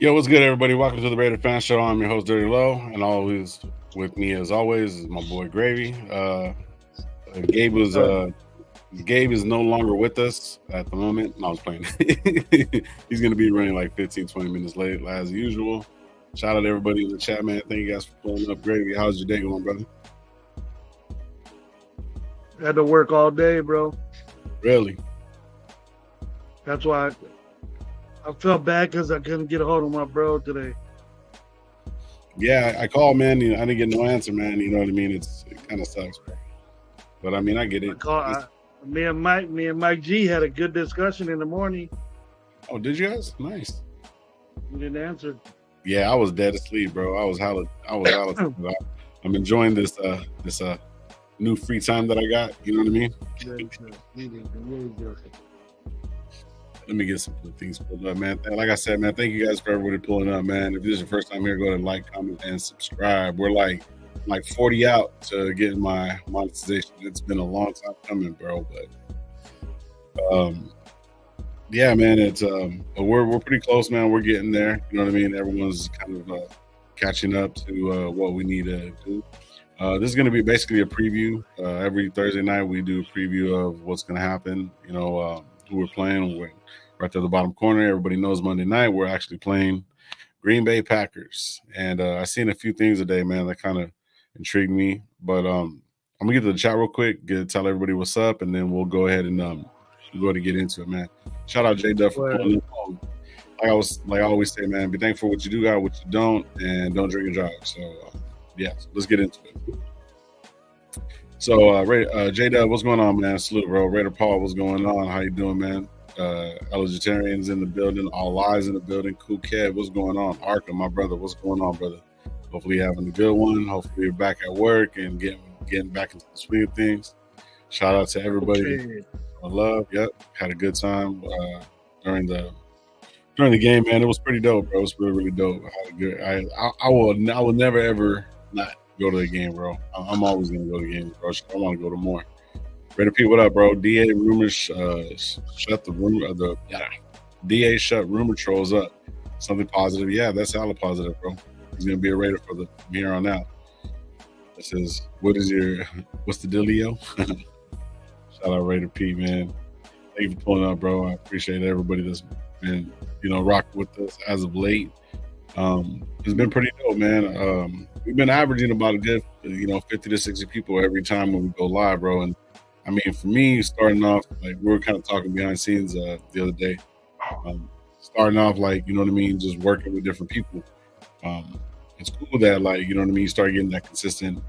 Yo, what's good, everybody? Welcome to the Raider Fan Show. I'm your host, Dirty Low, and always with me, as always, is my boy Gravy. Gabe was Gabe is no longer with us at the moment. No, I was playing. He's going to be running like 15, 20 minutes late, as usual. Shout out to everybody in the chat, man. Thank you guys for pulling up. Gravy, how's your day going, brother? Had to work all day, bro. Really? That's why I felt bad because I couldn't get a hold of my bro today. Yeah, I called, man. I didn't get no answer, man. You know what I mean? It kind of sucks, bro. But I mean, I get it. Me and Mike G had a good discussion in the morning. Oh, did you guys? Nice. You didn't answer. Yeah, I was dead asleep, bro. I was hella. I'm enjoying this new free time that I got. You know what I mean? Let me get some things pulled up, man. Like I said, man, thank you guys for everybody pulling up, man. If this is your first time here, go ahead and like, comment, and subscribe. We're like 40 out to getting my monetization. It's been a long time coming, bro. But yeah, man, it's we're pretty close, man. We're getting there. You know what I mean? Everyone's kind of catching up to what we need to do. This is going to be basically a preview. Every Thursday night, we do a preview of what's going to happen. You know, who we're playing. We're right to the bottom corner. Everybody knows Monday night we're actually playing Green Bay Packers. And I seen a few things today, man, that kind of intrigued me. But I'm gonna get to the chat real quick, tell everybody what's up, and then we'll go ahead and go ahead and get into it, man. Shout out J Duff for pulling up. Like I always say, man, be thankful for what you do, got what you don't, and don't drink and drive. So yeah, so let's get into it. So, J Dub, what's going on, man? Salute, bro. Raider Paul, what's going on? How you doing, man? Eligitorians in the building, All Lies in the building. Cool Kev, what's going on? Arkham, my brother, what's going on, brother? Hopefully you're having a good one. Hopefully you're back at work and getting back into the swing of things. Shout out to everybody. Okay. Love, yep. Had a good time during the game, man. It was pretty dope, bro. It was really, really dope. I had a good. I will never ever not go to the game, bro. I'm always gonna go to games, bro. I want to go to more. Raider P, what up, bro? DA rumors shut the rumor. DA shut rumor trolls up. Something positive, yeah. That's hella positive, bro. He's gonna be a Raider from here on out. It says, what's the dealio? Shout out Raider P, man. Thank you for pulling up, bro. I appreciate everybody that's been rocking with us as of late. It's been pretty dope, man. We've been averaging about a good, 50 to 60 people every time when we go live, bro. And I mean, for me, starting off, like we were kind of talking behind the scenes the other day, starting off, like, you know what I mean, just working with different people. It's cool that, like, you know what I mean, you start getting that consistent,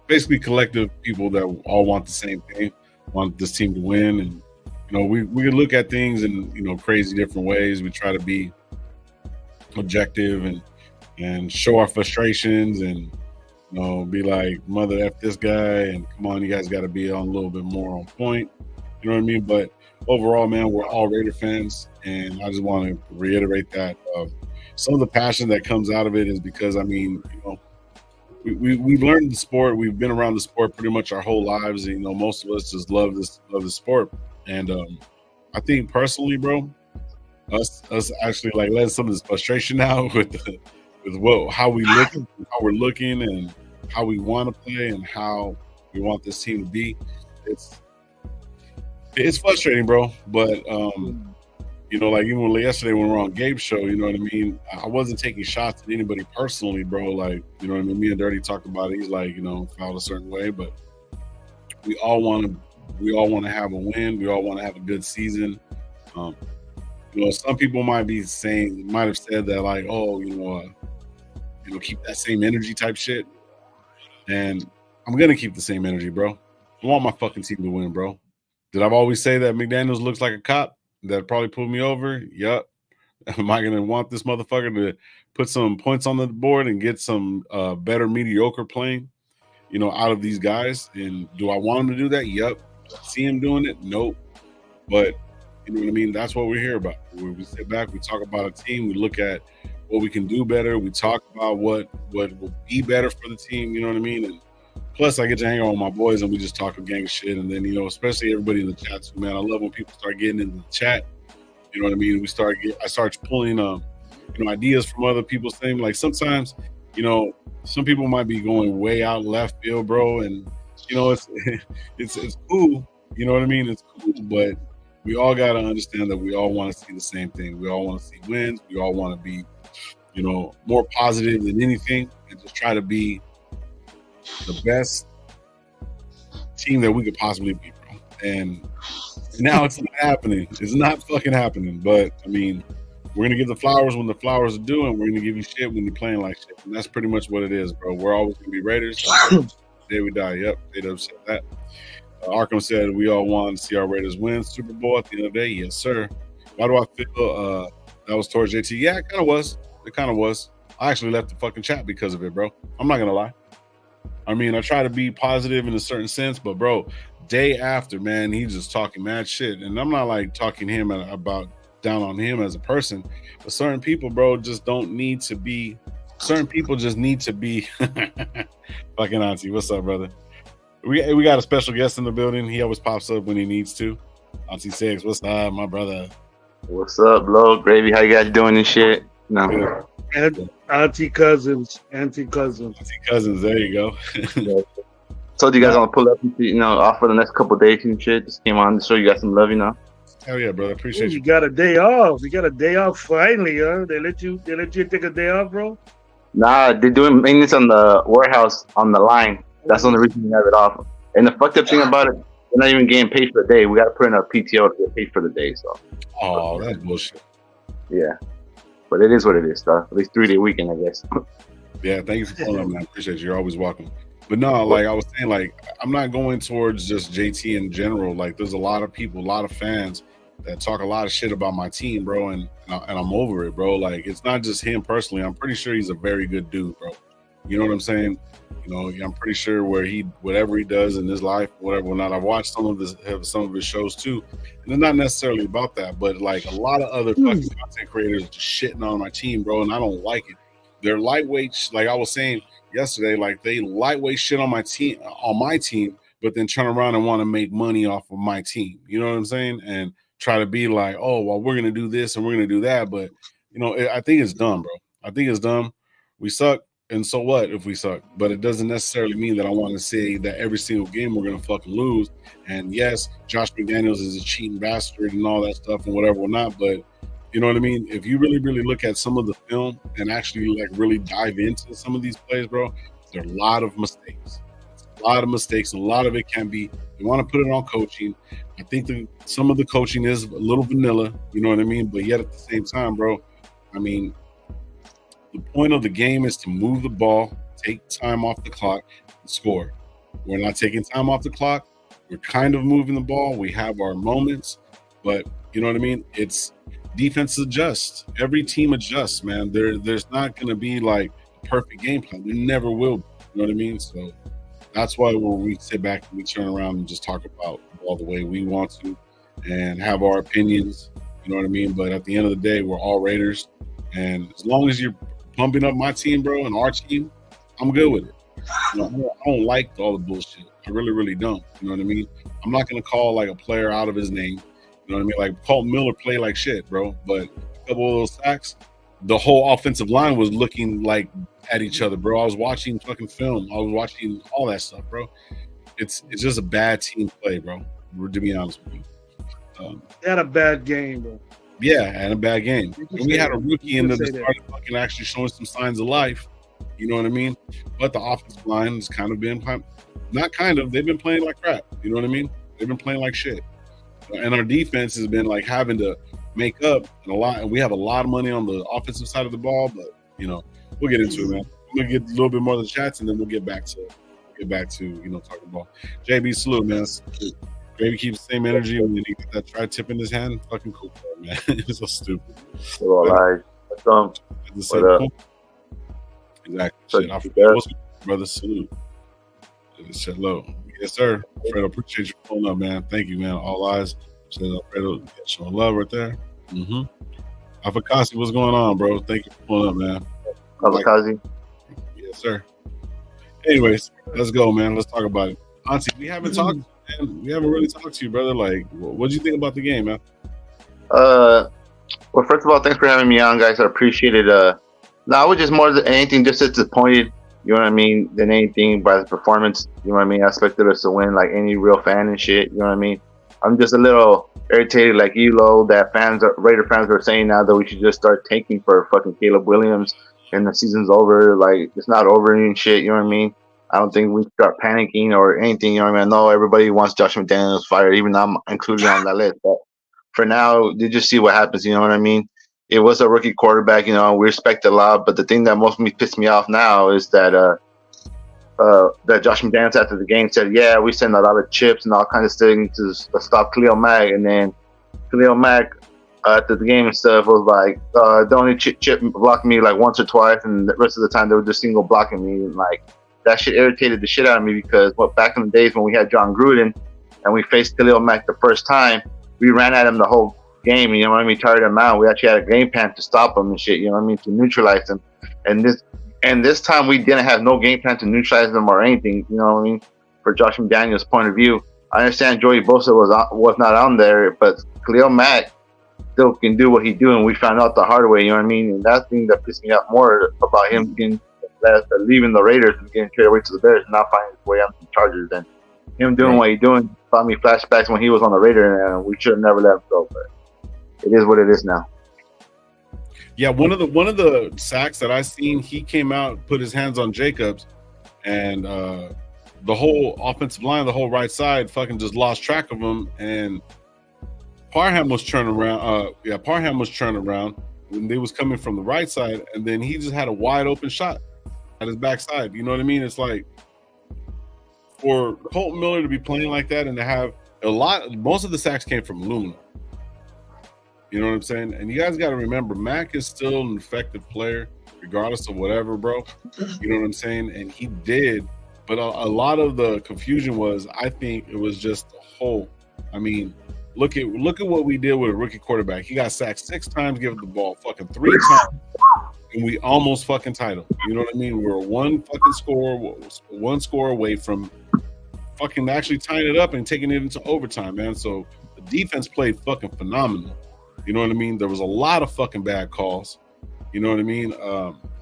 basically collective people that all want the same thing, want this team to win. And, we can look at things in, crazy different ways. We try to be objective and show our frustrations and, be like, mother F this guy, and come on, you guys got to be on a little bit more on point. You know what I mean? But overall, man, we're all Raider fans, and I just want to reiterate that some of the passion that comes out of it is because, I mean, we've learned the sport. We've been around the sport pretty much our whole lives. And, most of us just love the sport. And I think personally, bro, us actually like letting some of this frustration out with how we're looking and how we want to play and how we want this team to be. It's frustrating, bro. But like even yesterday when we were on Gabe's show, you know what I mean? I wasn't taking shots at anybody personally, bro. Like, you know what I mean? Me and Dirty talked about it. He's like, felt a certain way, but we all want to have a win. We all want to have a good season. Some people might have said that, like, oh, keep that same energy type shit. And I'm gonna keep the same energy, bro. I want my fucking team to win, bro. Did I always say that McDaniels looks like a cop that probably pulled me over? Yup. Am I gonna want this motherfucker to put some points on the board and get some better mediocre playing, out of these guys? And do I want him to do that? Yup. See him doing it? Nope. But you know what I mean? That's what we're here about. We sit back, we talk about a team, we look at what we can do better, we talk about what will be better for the team, you know what I mean? And plus I get to hang out with my boys and we just talk a gang of shit. And then, especially everybody in the chat too, man. I love when people start getting in the chat You know what I mean? I start pulling ideas from other people's things. Like sometimes, some people might be going way out left field, bro, and it's it's cool. You know what I mean? It's cool, but we all got to understand that we all want to see the same thing. We all want to see wins. We all want to be, more positive than anything, and just try to be the best team that we could possibly be, bro. And now it's not happening. It's not fucking happening. But I mean, we're gonna give the flowers when the flowers are due, and we're gonna give you shit when you're playing like shit. And that's pretty much what it is, bro. We're always gonna be Raiders. Day we die. Yep, they said that. Arkham said we all want to see our Raiders win Super Bowl at the end of the day. Yes, sir. Why do I feel that was towards JT? Yeah, it kind of was. I actually left the fucking chat because of it, bro. I'm not gonna lie. I mean, I try to be positive in a certain sense, but bro, day after, man, he's just talking mad shit. And I'm not like talking him about down on him as a person, but certain people, bro, just don't need to be. Certain people just need to be. Fucking auntie, what's up, brother? We got a special guest in the building. He always pops up when he needs to. Auntie Six, what's up, my brother? What's up, Blow? Gravy, how you guys doing and shit? No. Auntie Cousins, there you go. Yeah. Told you guys I'm gonna pull up, off for the next couple of days and shit. Just came on to show you guys some love, Hell yeah, brother. Appreciate you. You got a day off. You got a day off finally, huh? They let you take a day off, bro? Nah, they're doing maintenance on the warehouse on the line. That's the only reason we have it off. And the fucked up thing about it, we're not even getting paid for the day. We got to put in our PTO to get paid for the day. So. Oh, that's bullshit. Yeah, but it is what it is, though. At least 3-day weekend, I guess. Yeah, thank you for calling up, man. I appreciate you. You're always welcome. But no, like I was saying, like I'm not going towards just JT in general. Like there's a lot of people, a lot of fans that talk a lot of shit about my team, bro, and I'm over it, bro. Like it's not just him personally. I'm pretty sure he's a very good dude, bro. You know what I'm saying? I'm pretty sure whatever he does in his life, whatever or not. I've watched some of his shows too, and it's not necessarily about that, but like a lot of other fucking content creators are just shitting on my team, bro, and I don't like it. They're lightweight, like I was saying yesterday, like they lightweight shit on my team, but then turn around and want to make money off of my team. You know what I'm saying? And try to be like, oh, well, we're gonna do this and we're gonna do that, but I think it's dumb, bro. I think it's dumb. We suck. And so what if we suck? But it doesn't necessarily mean that I want to say that every single game we're going to fucking lose. And yes, Josh McDaniels is a cheating bastard and all that stuff and whatever or not. But you know what I mean? If you really, really look at some of the film and actually like really dive into some of these plays, bro, there are a lot of mistakes. A lot of it can be, you want to put it on coaching. I think some of the coaching is a little vanilla, you know what I mean? But yet at the same time, bro, I mean, the point of the game is to move the ball, take time off the clock, and score. We're not taking time off the clock. We're kind of moving the ball. We have our moments, but you know what I mean? It's defense adjusts. Every team adjusts, man. There's not going to be like a perfect game plan. There never will be. You know what I mean? So that's why when we sit back and we turn around and just talk about all the way we want to and have our opinions, you know what I mean? But at the end of the day, we're all Raiders. And as long as you're pumping up my team, bro, and our team, I'm good with it. I don't like all the bullshit. I really, really don't. You know what I mean? I'm not going to call like a player out of his name. You know what I mean? Like Colton Miller played like shit, bro. But a couple of those sacks, the whole offensive line was looking like at each other, bro. I was watching fucking film. I was watching all that stuff, bro. It's just a bad team play, bro, to be honest with you. They had a bad game, bro. Yeah, and a bad game. And we had a rookie in there that started fucking actually showing some signs of life. You know what I mean? But the offensive line has kind of been, they've been playing like crap. You know what I mean? They've been playing like shit. And our defense has been like having to make up and we have a lot of money on the offensive side of the ball, but we'll get into it, man. I'm gonna get a little bit more of the chats and then we'll get back to talking about JB salute, man. Gravy keeps the same energy when he got that tri-tip in his hand. Fucking cool, man. It's so stupid. All right. Exactly. Shit, I forgot. Brother, salute. Shit low. Yes, sir. Alfredo, appreciate you pulling up, man. Thank you, man. All eyes. Says Alfredo, showing love right there. Afakasi, what's going on, bro? Thank you for pulling up, man. Afakasi. Yes, sir. Anyways, let's go, man. Let's talk about it. Auntie, we haven't talked. Man, we haven't really talked to you, brother. Like, what did you think about the game, man? Well, first of all, thanks for having me on, guys. I appreciate it. No, I was just more than anything just disappointed, you know what I mean, than anything by the performance. You know what I mean? I expected us to win like any real fan and shit. You know what I mean? I'm just a little irritated, like Elo, that Raider fans are saying now that we should just start tanking for fucking Caleb Williams and the season's over. Like, it's not over and shit. You know what I mean? I don't think we start panicking or anything. You know what I mean? I know everybody wants Josh McDaniels fired, even though I'm included on that list. But for now, you just see what happens. You know what I mean? It was a rookie quarterback. You know, we respect it a lot. But the thing that most pissed me off now is that that Josh McDaniels after the game said, "Yeah, we sent a lot of chips and all kinds of things to stop Khalil Mack." And then Khalil Mack after the game and stuff was like, "The only chip blocked me like once or twice, and the rest of the time they were just single blocking me." And like that shit irritated the shit out of me because back in the days when we had John Gruden and we faced Khalil Mack the first time, we ran at him the whole game. You know what I mean? Tired him out. We actually had a game plan to stop him and shit. You know what I mean? To neutralize him. And this time we didn't have no game plan to neutralize them or anything. You know what I mean? For Josh McDaniels' point of view, I understand Joey Bosa was not on there, but Khalil Mack still can do what he do, and we found out the hard way. You know what I mean? And that's the thing that pissed me off more about him leaving the Raiders and getting traded away to the Bears and not finding his way on the Chargers. And him doing what he's doing brought me flashbacks when he was on the Raiders, and we should have never let him go. But it is what it is now. Yeah, one of the sacks that I seen, he came out, put his hands on Jacobs, and the whole offensive line, the whole right side, fucking just lost track of him. And Parham was turning around. Parham was turning around when they was coming from the right side, and then he just had a wide open shot at his backside. You know what I mean? It's like for Colton Miller to be playing like that and to have most of the sacks came from Luna. You know what I'm saying? And you guys got to remember, Mac is still an effective player, regardless of whatever, bro. You know what I'm saying? And he did, but a lot of the confusion was, I think it was just the whole. I mean, look at what we did with a rookie quarterback. He got sacked 6 times, gave the ball fucking 3 times, and we almost fucking tied him. You know what I mean? We're one score away from fucking actually tying it up and taking it into overtime, man. So the defense played fucking phenomenal. You know what I mean? There was a lot of fucking bad calls. You know what I mean?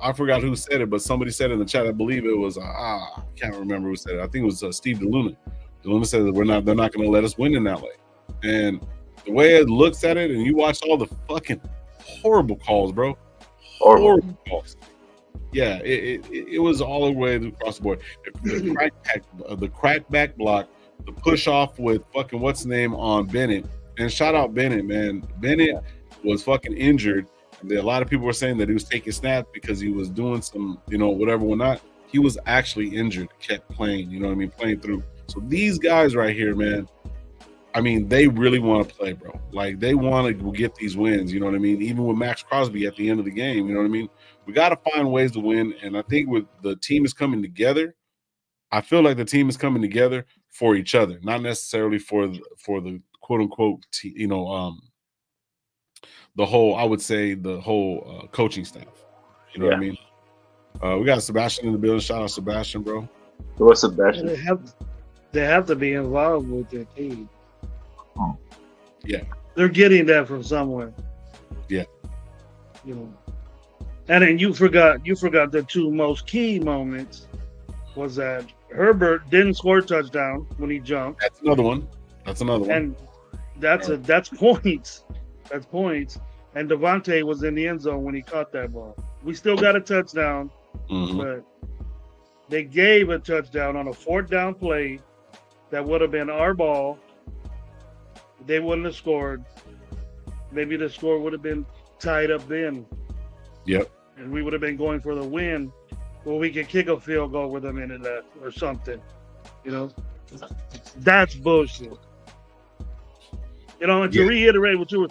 I forgot who said it, but somebody said it in the chat. I believe it was I can't remember who said it. I think it was Steve DeLuna. DeLuna said that they're not going to let us win in LA. And the way it looks at it, and you watch all the fucking horrible calls, bro. Horrible calls. Yeah, it was all the way across the board. The crackback block, the push off with fucking what's the name on Bennett. And shout out Bennett, man. Bennett was fucking injured. A lot of people were saying that he was taking snaps because he was doing some, whatever, whatnot. He was actually injured, kept playing, you know what I mean, playing through. So these guys right here, man, I mean, they really want to play, bro. Like, they want to get these wins, you know what I mean? Even with Max Crosby at the end of the game, you know what I mean? We got to find ways to win. And I think with the team is coming together, I feel like the team is coming together for each other, not necessarily for the quote unquote, the whole, I would say the whole coaching staff. You know what I mean? We got Sebastian in the building. Shout out Sebastian, bro. What's Sebastian? They have to be involved with their team. Oh. Yeah. They're getting that from somewhere. Yeah. And then you forgot the 2 most key moments was that Herbert didn't score a touchdown when he jumped. That's another one. And that's points. That's points. And Devontae was in the end zone when he caught that ball. We still got a touchdown, but they gave a touchdown on a 4th down play that would have been our ball. They wouldn't have scored. Maybe the score would have been tied up then. Yep. And we would have been going for the win, where we could kick a field goal with a minute left or something. That's bullshit. And to reiterate what you were,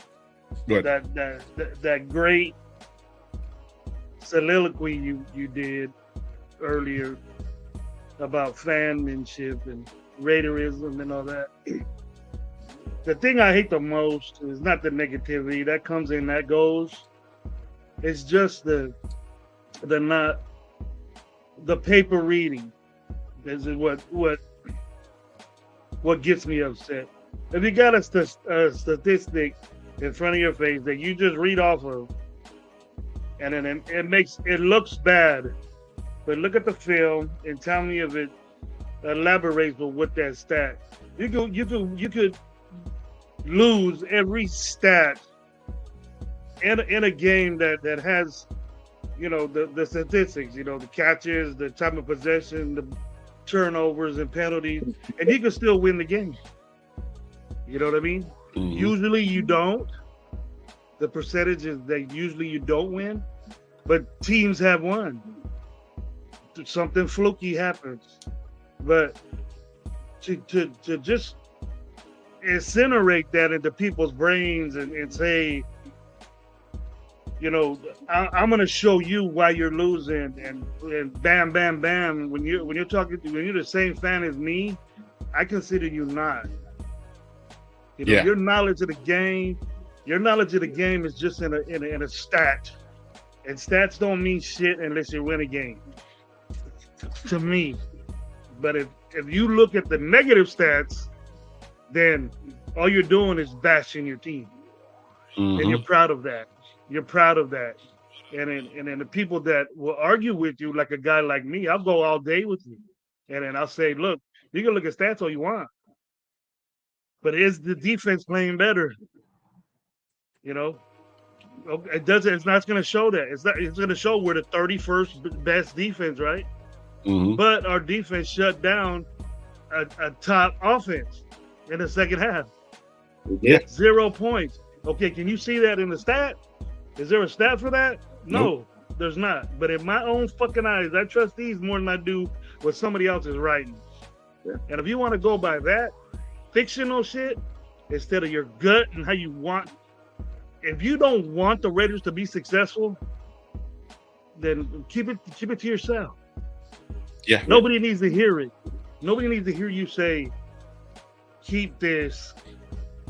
that great soliloquy you did earlier about fanmanship and Raiderism and all that. The thing I hate the most is not the negativity that comes in, that goes. It's just the paper reading. This is what gets me upset. If you got a statistic in front of your face that you just read off of, and then it looks bad, but look at the film and tell me if it elaborates with that stat. You could lose every stat in a game that has, you know, the statistics, you know, the catches, the time of possession, the turnovers and penalties, and you can still win the game. You know what I mean? Mm-hmm. Usually you don't. The percentage is that usually you don't win, but teams have won. Something fluky happens. But to just incinerate that into people's brains and say, you know, I'm going to show you why you're losing, and bam, bam, bam. When you're the same fan as me, I consider you not. You know, your knowledge of the game is just in a stat, and stats don't mean shit unless you win a game. To me, but if you look at the negative stats, then all you're doing is bashing your team, and you're proud of that. You're proud of that, and then the people that will argue with you, like a guy like me, I'll go all day with you, and then I'll say, look, you can look at stats all you want, but is the defense playing better? You know, it doesn't. It's not going to show that. It's going to show we're the 31st best defense, right? Mm-hmm. But our defense shut down a top offense in the second half. Yeah, 0 points. Okay, can you see that in the stat? Is there a stat for that? No, there's not. But in my own fucking eyes, I trust these more than I do what somebody else is writing. Yeah. And if you want to go by that fictional shit instead of your gut and how you want, if you don't want the Raiders to be successful, then keep it to yourself. Yeah. Nobody needs to hear it. Nobody needs to hear you say, keep this.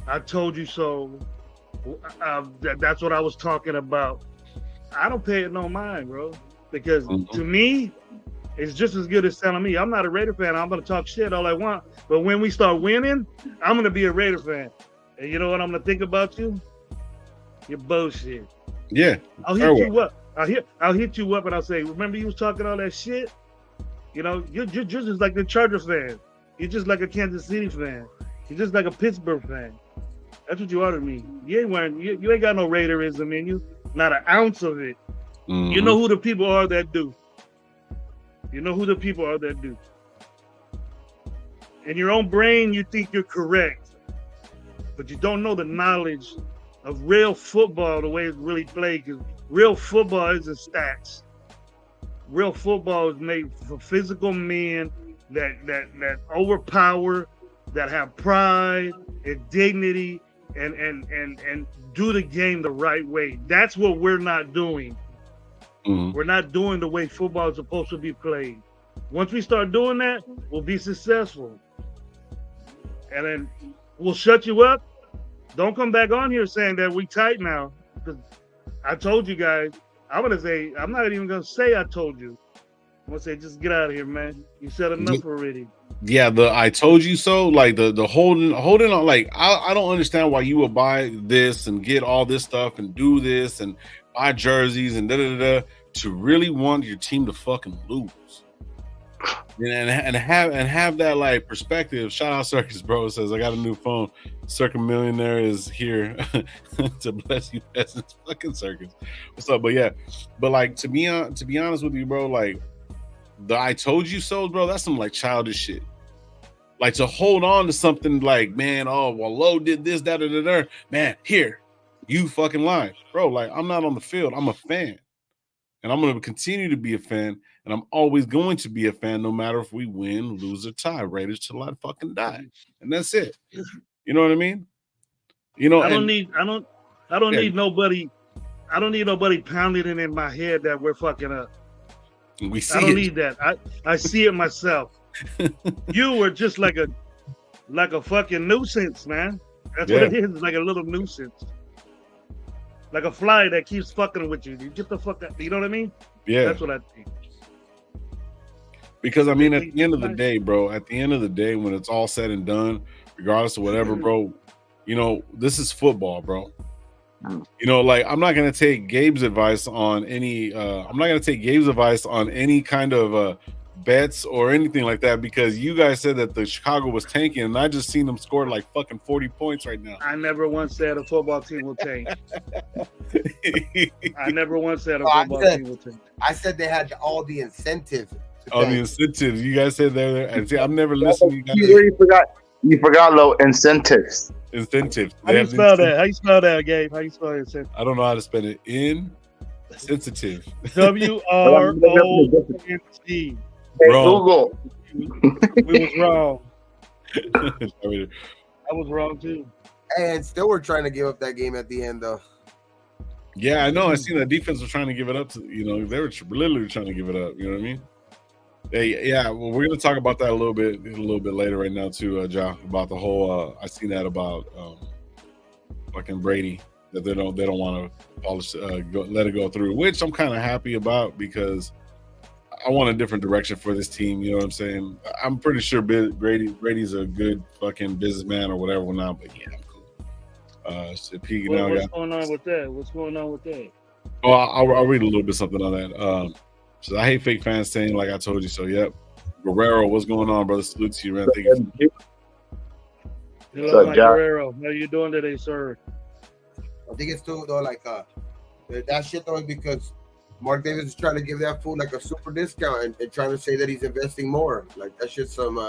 I told you so. That's what I was talking about. I don't pay it no mind, bro. Because to me, it's just as good as telling me I'm not a Raider fan. I'm going to talk shit all I want. But when we start winning, I'm going to be a Raider fan. And you know what I'm going to think about you? You're bullshit. Yeah. I'll hit you up. I'll hit you up and I'll say, remember you was talking all that shit? You know, you're just like the Charger fan. You're just like a Kansas City fan. You're just like a Pittsburgh fan. That's what you are to me. You ain't got no Raiderism in you. Not an ounce of it. Mm-hmm. You know who the people are that do. You know who the people are that do. In your own brain, you think you're correct. But you don't know the knowledge of real football, the way it's really played. Because real football isn't stats. Real football is made for physical men that overpower, that have pride and dignity, and do the game the right way. That's what we're not doing. Mm-hmm. We're not doing the way football is supposed to be played. Once we start doing that, we'll be successful. And then we'll shut you up. Don't come back on here saying that we tight now. Because I told you guys, I'm not even going to say I told you. I'm going to say, just get out of here, man. You said enough already. Yeah, the I told you so, like the holding on, like I don't understand why you would buy this and get all this stuff and do this and buy jerseys and to really want your team to fucking lose. And have that like perspective. Shout out Circus, bro. It says I got a new phone. Circa Millionaire is here to bless you peasants. Fucking Circus. What's up? But yeah, but like to be honest with you, bro, like the I told you so, bro, that's some like childish shit. Like to hold on to something like, man, oh well, Lowe did this, that, man, here, you fucking lying. Bro, like I'm not on the field, I'm a fan. And I'm going to continue to be a fan, and I'm always going to be a fan no matter if we win, lose, or tie. Raiders till I fucking die. And that's it. You know what I mean? You know, I don't need nobody pounding it in my head that we're fucking up. We see I don't need that. I see it myself. You were just like a fucking nuisance, man. That's what it is, like a little nuisance. Like a fly that keeps fucking with you. You get the fuck out. You know what I mean? Yeah. That's what I think. Because, I mean, at the end of the day, bro, when it's all said and done, regardless of whatever, bro, you know, this is football, bro. You know, like I'm not gonna take Gabe's advice on any. I'm not gonna take Gabe's advice on any kind of bets or anything like that because you guys said that the Chicago was tanking, and I just seen them score like fucking 40 points right now. I never once said a football team will tank. I never once said a football team will tank. I said they had all the incentives. All the incentives. You guys said there, and see, I've never listened to you guys. You forgot low incentives. Incentives. How you spell that? How you spell that, Gabe? How you spell incentive? I don't know how to spell it. Insensitive. WRONC. Hey, Google. We was wrong. I was wrong too. And still, we're trying to give up that game at the end, though. Yeah, I know. I seen that defense was trying to give it up to. You know, they were literally trying to give it up. You know what I mean? Hey, yeah. Well, we're gonna talk about that a little bit later right now too, Ja. About the whole. I seen that about fucking Brady that they don't want to polish, let it go through, which I'm kind of happy about because I want a different direction for this team. You know what I'm saying? I'm pretty sure Brady's a good fucking businessman or whatever now, but yeah, I'm cool. What's going on with that? What's going on with that? Well, I'll read a little bit something on that. So I hate fake fans saying like I told you so. Yep. Guerrero, what's going on, brother? Salute to you, man. Thank you. Hello, Mike Guerrero. How you doing today, sir? I think it's too though, like that shit though, because Mark Davis is trying to give that fool like a super discount and trying to say that he's investing more. Like that shit's some.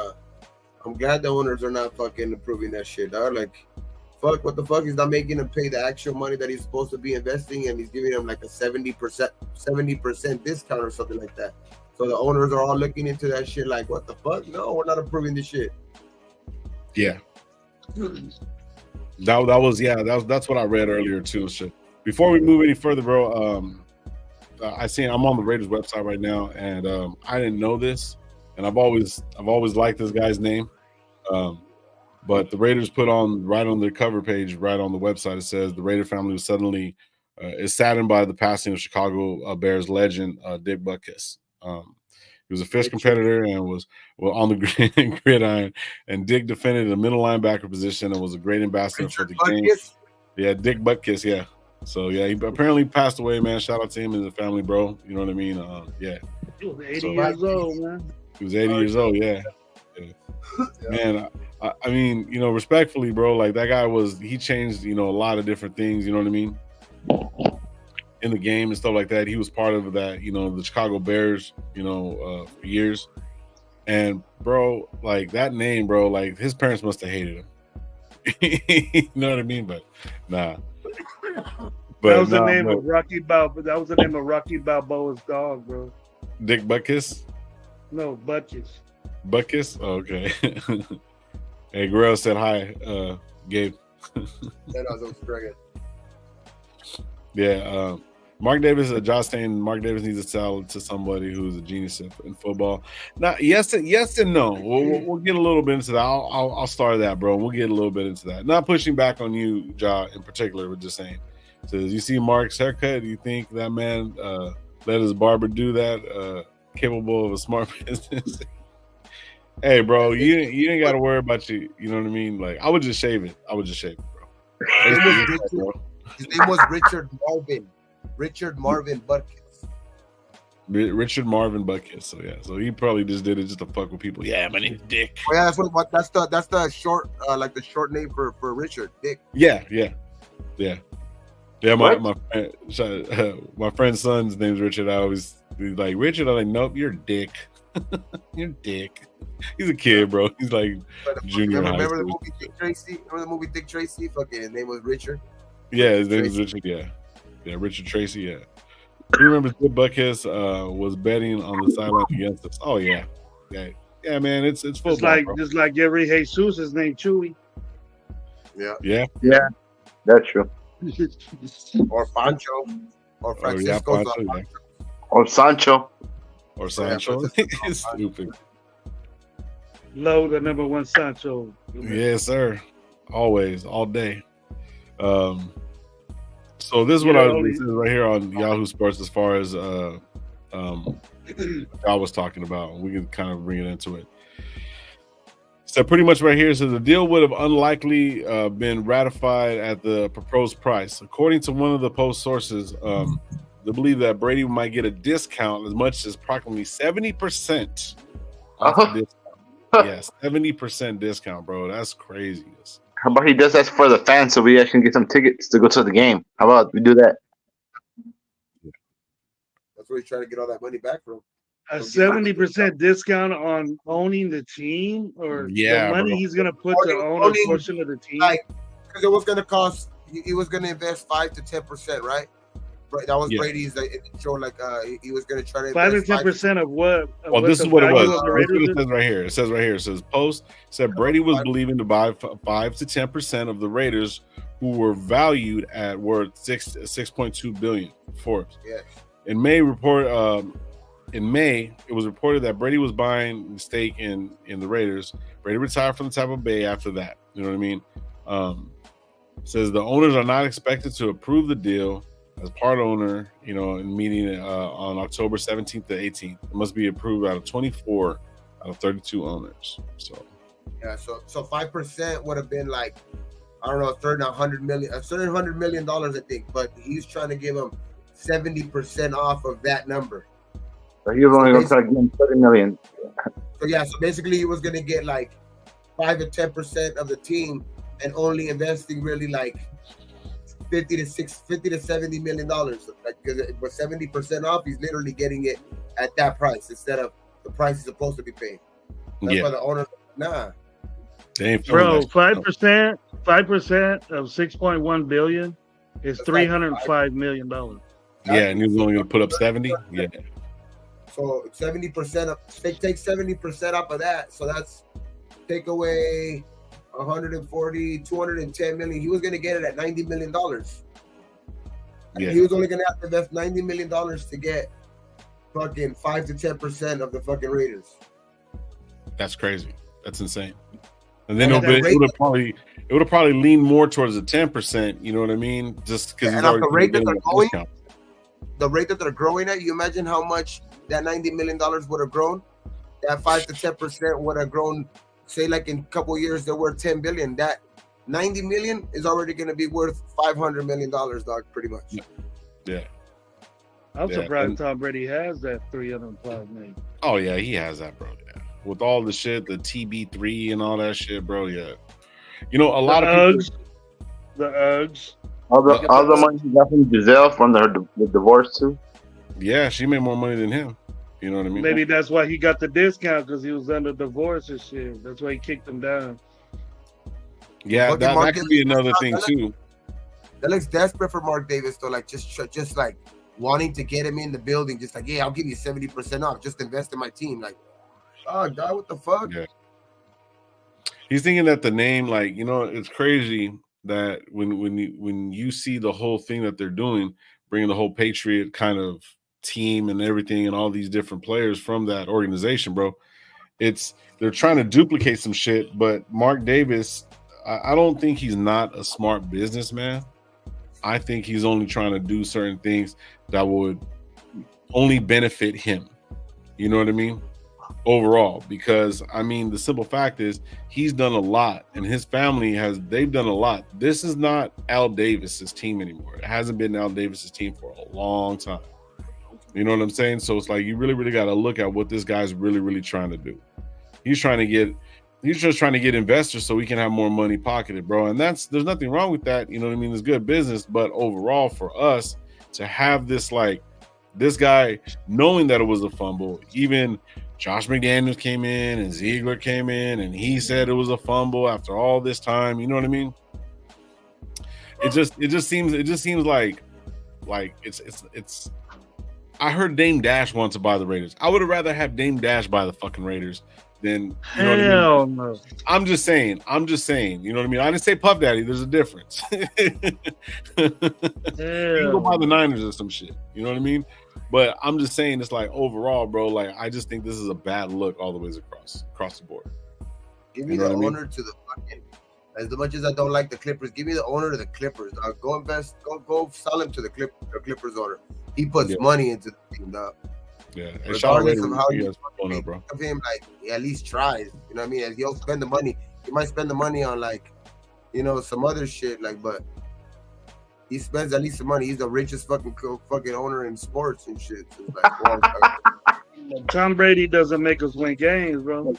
I'm glad the owners are not fucking approving that shit, dog. Like, fuck, what the fuck? He's not making him pay the actual money that he's supposed to be investing, and he's giving him like a 70% discount or something like that. So the owners are all looking into that shit like, what the fuck? No, we're not approving this shit. Yeah. That's what I read earlier too. Shit. Before we move any further, bro, I'm on the Raiders website right now, and I didn't know this, and I've always liked this guy's name, but the Raiders put on right on their cover page, right on the website, it says the Raider family was suddenly is saddened by the passing of Chicago Bears legend Dick Butkus. He was a fierce competitor and was on the gridiron, and Dick defended the middle linebacker position and was a great ambassador for the game. Yeah, Dick Butkus, yeah. So yeah, he apparently passed away, man. Shout out to him and the family, bro. You know what I mean? Yeah. He was 80 years old, man. He was 80 years old, yeah. Man, I mean, you know, respectfully, bro, like that guy he changed, you know, a lot of different things, you know what I mean? In the game and stuff like that. He was part of that, you know, the Chicago Bears, you know, for years. And bro, like that name, bro, like his parents must have hated him. You know what I mean? But nah. That was the name of Rocky Balboa. That was the name of Rocky Balboa's dog, bro. Dick Butkus? No, Butkus. Butkus? Oh, okay. Hey, Guerrero said hi, Gabe. Yeah, Mark Davis, Josh saying Mark Davis needs to sell to somebody who's a genius in football. Now, yes and no. We'll get a little bit into that. I'll start that, bro. We'll get a little bit into that. Not pushing back on you, Ja, in particular, but just saying. So, you see Mark's haircut? Do you think that man let his barber do that? Capable of a smart business? Hey, bro, you ain't got to worry about you. You know what I mean? Like, I would just shave it. Bro. His name was Richard Marvin Butkus. Richard Marvin Butkus. So yeah, so he probably just did it just to fuck with people. Yeah, my name's Dick. Oh, yeah, that's the short like the short name for Richard, Dick. Yeah. My friend's son's name's Richard. I always be like, Richard. I'm like, nope, you're Dick. You're Dick. He's a kid, bro. He's like junior. Remember the movie Dick Tracy? Dick Tracy? Fucking his name was Richard. Yeah, his name is Richard. Yeah, Richard Tracy. Yeah. You remember Dick Butkus was betting on the sideline against us? Oh yeah. Man. It's football. Just like every Jesus, his name Chewy. Yeah. That's true. Or Pancho, or Francisco, or Sancho. It's stupid. Low the number one Sancho. Yes, sir. Always, all day. So this is what I was right here on Yahoo Sports as far as I was talking about. We can kind of bring it into it. So pretty much right here, so the deal would have unlikely been ratified at the proposed price. According to one of the post sources, they believe that Brady might get a discount as much as approximately 70% off the discount. Yeah, 70% discount, bro. That's crazy. How about he does that for the fans so we actually get some tickets to go to the game? How about we do that? That's where he's trying to get all that money back from. A 70% discount on owning the team, or the money he's gonna put to own a portion of the team. Like, because it was gonna cost, he was gonna invest 5 to 10%, right? That was Brady's show. Like, he was gonna try to 5 to 10% of what? Well, this is what it was. It says right here. It says right here. It says Post said Brady was believing to buy 5 to 10% of the Raiders, who were valued at worth $6.2 billion. Forbes. Yes. In May, it was reported that Brady was buying the stake in the Raiders. Brady retired from the Tampa Bay after that. You know what I mean? Says the owners are not expected to approve the deal as part owner, in meeting on October 17th to 18th. It must be approved out of 24 out of 32 owners. So 5% would have been like, I don't know, a certain $100 million, I think. But he's trying to give him 70% off of that number. So he was only going to try to give him $30 million. So basically he was going to get like 5 to 10% of the team and only investing really like $50 to $70 million. Like, because it was 70% off, he's literally getting it at that price instead of the price he's supposed to be paying. That's why the owner, bro, 5% of 6.1 billion is $305 million. Yeah, and he was only going to put up 70. Yeah. So 70% of take 70% off of that. So that's take away 140, 210 million. He was going to get it at $90 million. Yeah. He was only going to have to invest $90 million to get fucking 5 to 10% of the fucking Raiders. That's crazy. That's insane. And then it would have probably leaned more towards the 10%. You know what I mean? Just because the rate that they're growing at, you imagine how much that $90 million would have grown. That 5 to 10% would have grown. Say, like in a couple years, they're worth $10 billion. That $90 million is already going to be worth $500 million, dog. Pretty much. Yeah. I'm surprised Tom Brady has that $305 million. Oh yeah, he has that, bro. Yeah. With all the shit, the TB3 and all that shit, bro. Yeah. A lot of people. The Uggs. All the money he got from Giselle from the divorce too. Yeah, she made more money than him. You know what I mean? Maybe that's why he got the discount, because he was under divorce and shit. That's why he kicked him down. Yeah, that could be another thing too. That looks desperate for Mark Davis though. Like just like wanting to get him in the building. Just like, I'll give you 70% off. Just invest in my team. Like, oh God, what the fuck? Yeah. He's thinking that the name, like, it's crazy that when you see the whole thing that they're doing, bringing the whole Patriot kind of team and everything and all these different players from that organization, bro, they're trying to duplicate some shit. But Mark Davis, I don't think he's not a smart businessman. I think he's only trying to do certain things that would only benefit him. You know what I mean? Overall, because the simple fact is he's done a lot and his family they've done a lot. This is not Al Davis's team anymore. It hasn't been Al Davis's team for a long time. You know what I'm saying? So it's like you really, really got to look at what this guy's really, really trying to do. He's just trying to get investors so we can have more money pocketed, bro. And there's nothing wrong with that. You know what I mean? It's good business, but overall for us to have this guy knowing that it was a fumble, even Josh McDaniels came in and Ziegler came in and he said it was a fumble after all this time. You know what I mean? It just seems like it's. I heard Dame Dash wants to buy the Raiders. I would have rather have Dame Dash buy the fucking Raiders than hell no. I'm just saying. You know what I mean? I didn't say Puff Daddy. There's a difference. You can go buy the Niners or some shit. You know what I mean? But I'm just saying, it's like overall, bro. Like I just think this is a bad look all the ways across the board. Give me the owner to the fucking. As much as I don't like the Clippers, give me the owner to the Clippers. Go invest. Go sell him to the Clippers owner. He puts money into the team, dog. Yeah, and regardless of how you going up, bro. Of him, like he at least tries. You know what I mean? He'll spend the money. He might spend the money on like, you know, some other shit. Like, but he spends at least some money. He's the richest fucking owner in sports and shit. So it's like, well, Tom Brady doesn't make us win games, bro.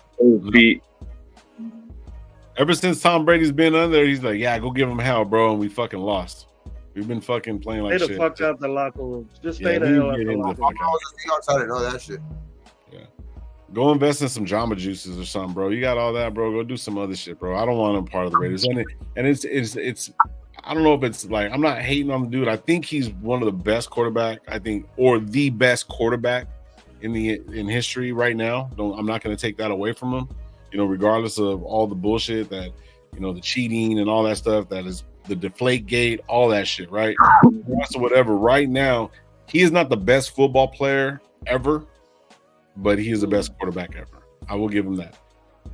Ever since Tom Brady's been under there, he's like, yeah, go give him hell, bro, and we fucking lost. We've been fucking playing like shit. Stay the fuck out the locker room. Just stay the hell out the locker room. Outside of all that shit. Yeah. Go invest in some Jamba Juices or something, bro. You got all that, bro. Go do some other shit, bro. I don't want him part of the Raiders. And it's I don't know if it's like, I'm not hating on the dude. I think he's one of the best quarterback, I think, or the best quarterback in history right now. I'm not going to take that away from him. You know, regardless of all the bullshit that, you know, the cheating and all that stuff that is the deflate gate, all that shit, right? So whatever. Right now, he is not the best football player ever, but he is the best quarterback ever. I will give him that.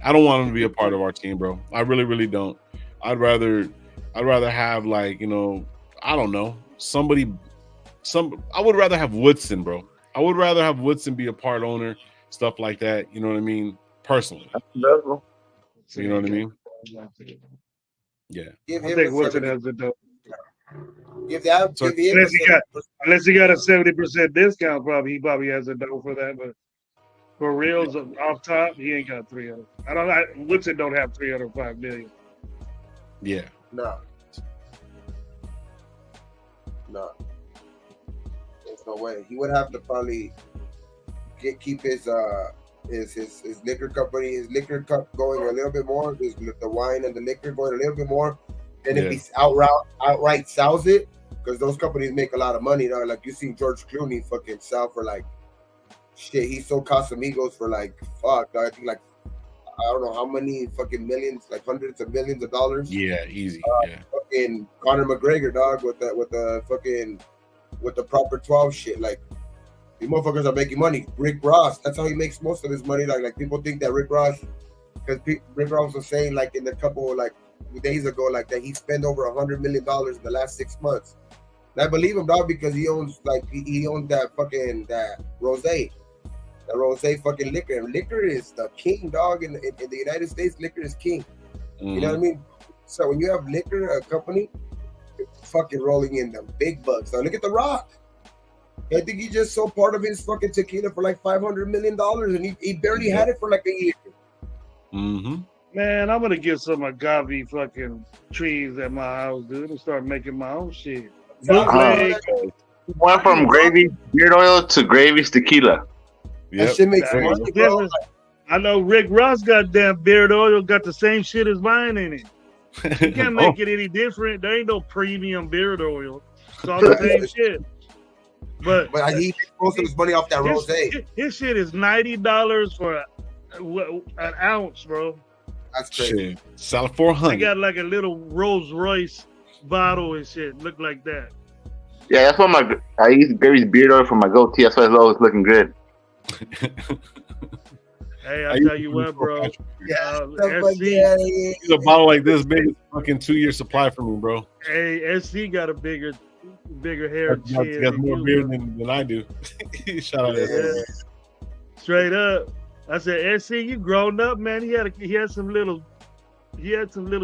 I don't want him to be a part of our team, bro. I really, really don't. I'd rather have, like, you know, I don't know, I would rather have Woodson, bro. I would rather have Woodson be a part owner, stuff like that. You know what I mean? Personally. You know what I mean? Yeah. I think Woodson has the dope. Unless he got a 70% discount, he probably has a dope for that. But for reals, off top, he ain't got 300. Woodson don't have 305 million. Yeah. No. There's no way. He would have to probably keep his liquor company, his liquor cup going a little bit more, the wine and the liquor going a little bit more, and if he outright sells it, because those companies make a lot of money. Like you see George Clooney fucking sell for like shit. He sold Casamigos for like fuck, I think like I don't know how many fucking millions, like hundreds of millions of dollars. Yeah, easy. Yeah. Fucking Conor McGregor, dog, with the proper 12 shit, like. These motherfuckers are making money. Rick Ross, that's how he makes most of his money. Like people think that Rick Ross, because Rick Ross was saying like in a couple like days ago, like that he spent over $100 million in the last 6 months. And I believe him, dog, because he owns that rose fucking liquor. And liquor is the king, dog. In the United States, liquor is king. You know what I mean? So when you have liquor, a company, it's fucking rolling in them big bucks. Now look at The Rock. I think he just sold part of his fucking tequila for like $500 million, and he barely had it for like a year. Mm-hmm. Man, I'm gonna get some agave fucking trees at my house, dude, and start making my own shit. Went from Gravy beard oil to Gravy's tequila. That shit makes money, bro. I know Rick Ross goddamn beard oil got the same shit as mine in it. You can't make it any different. There ain't no premium beard oil. It's all the same shit. But he makes most of his money off that rosé. His shit is $90 for an ounce, bro. That's crazy. Sell it for $100. I got like a little Rolls Royce bottle and shit. Look like that. Yeah, that's what I use Gary's beard oil for my goatee. That's why it's always looking good. Hey, I tell you what, bro. He's a bottle like this big, fucking 2-year supply for me, bro. Hey, SC got a bigger hair. He got more beard than I do. Shout out to SC. Straight up. I said, SC, you grown up, man. He had some little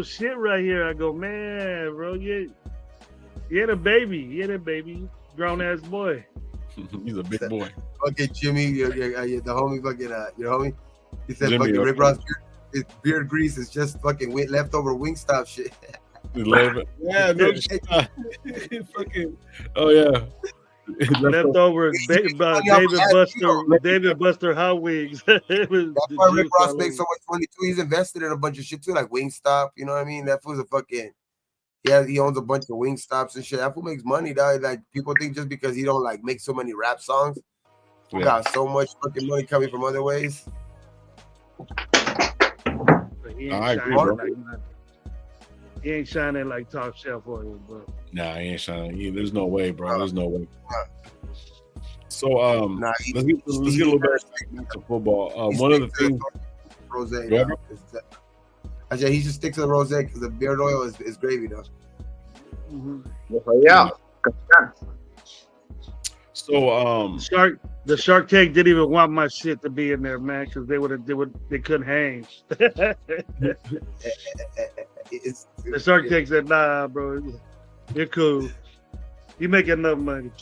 shit right here. I go, man, bro, he had a baby. Grown ass boy. He's a big boy. Okay, Jimmy, the homie, fucking your homie. He said, Jimmy, fucking Rick Ross, his beard grease is just fucking leftover Wingstop shit. Yeah, no shit. Fucking, oh yeah. Leftover David Buster Hot Wings. That's why Rick Ross makes so much money too. He's invested in a bunch of shit too, like Wingstop. You know what I mean? That fool's a fucking he owns a bunch of Wingstops and shit. That fool makes money, dog. Like people think just because he don't like make so many rap songs, he got so much fucking money coming from other ways. I agree, bro. He ain't shining like Top Shelf oil, bro. Nah, he ain't shining. There's no way, bro. There's no way. So, let's get a little bit to football. One of the things, rosé. I said he should stick to the rosé because the beard oil is gravy, though. Mm-hmm. Yeah. So, The Shark Tank didn't even want my shit to be in there, man, because they couldn't hang. The Shark Tank said, "Nah, bro, you're cool. You make enough money."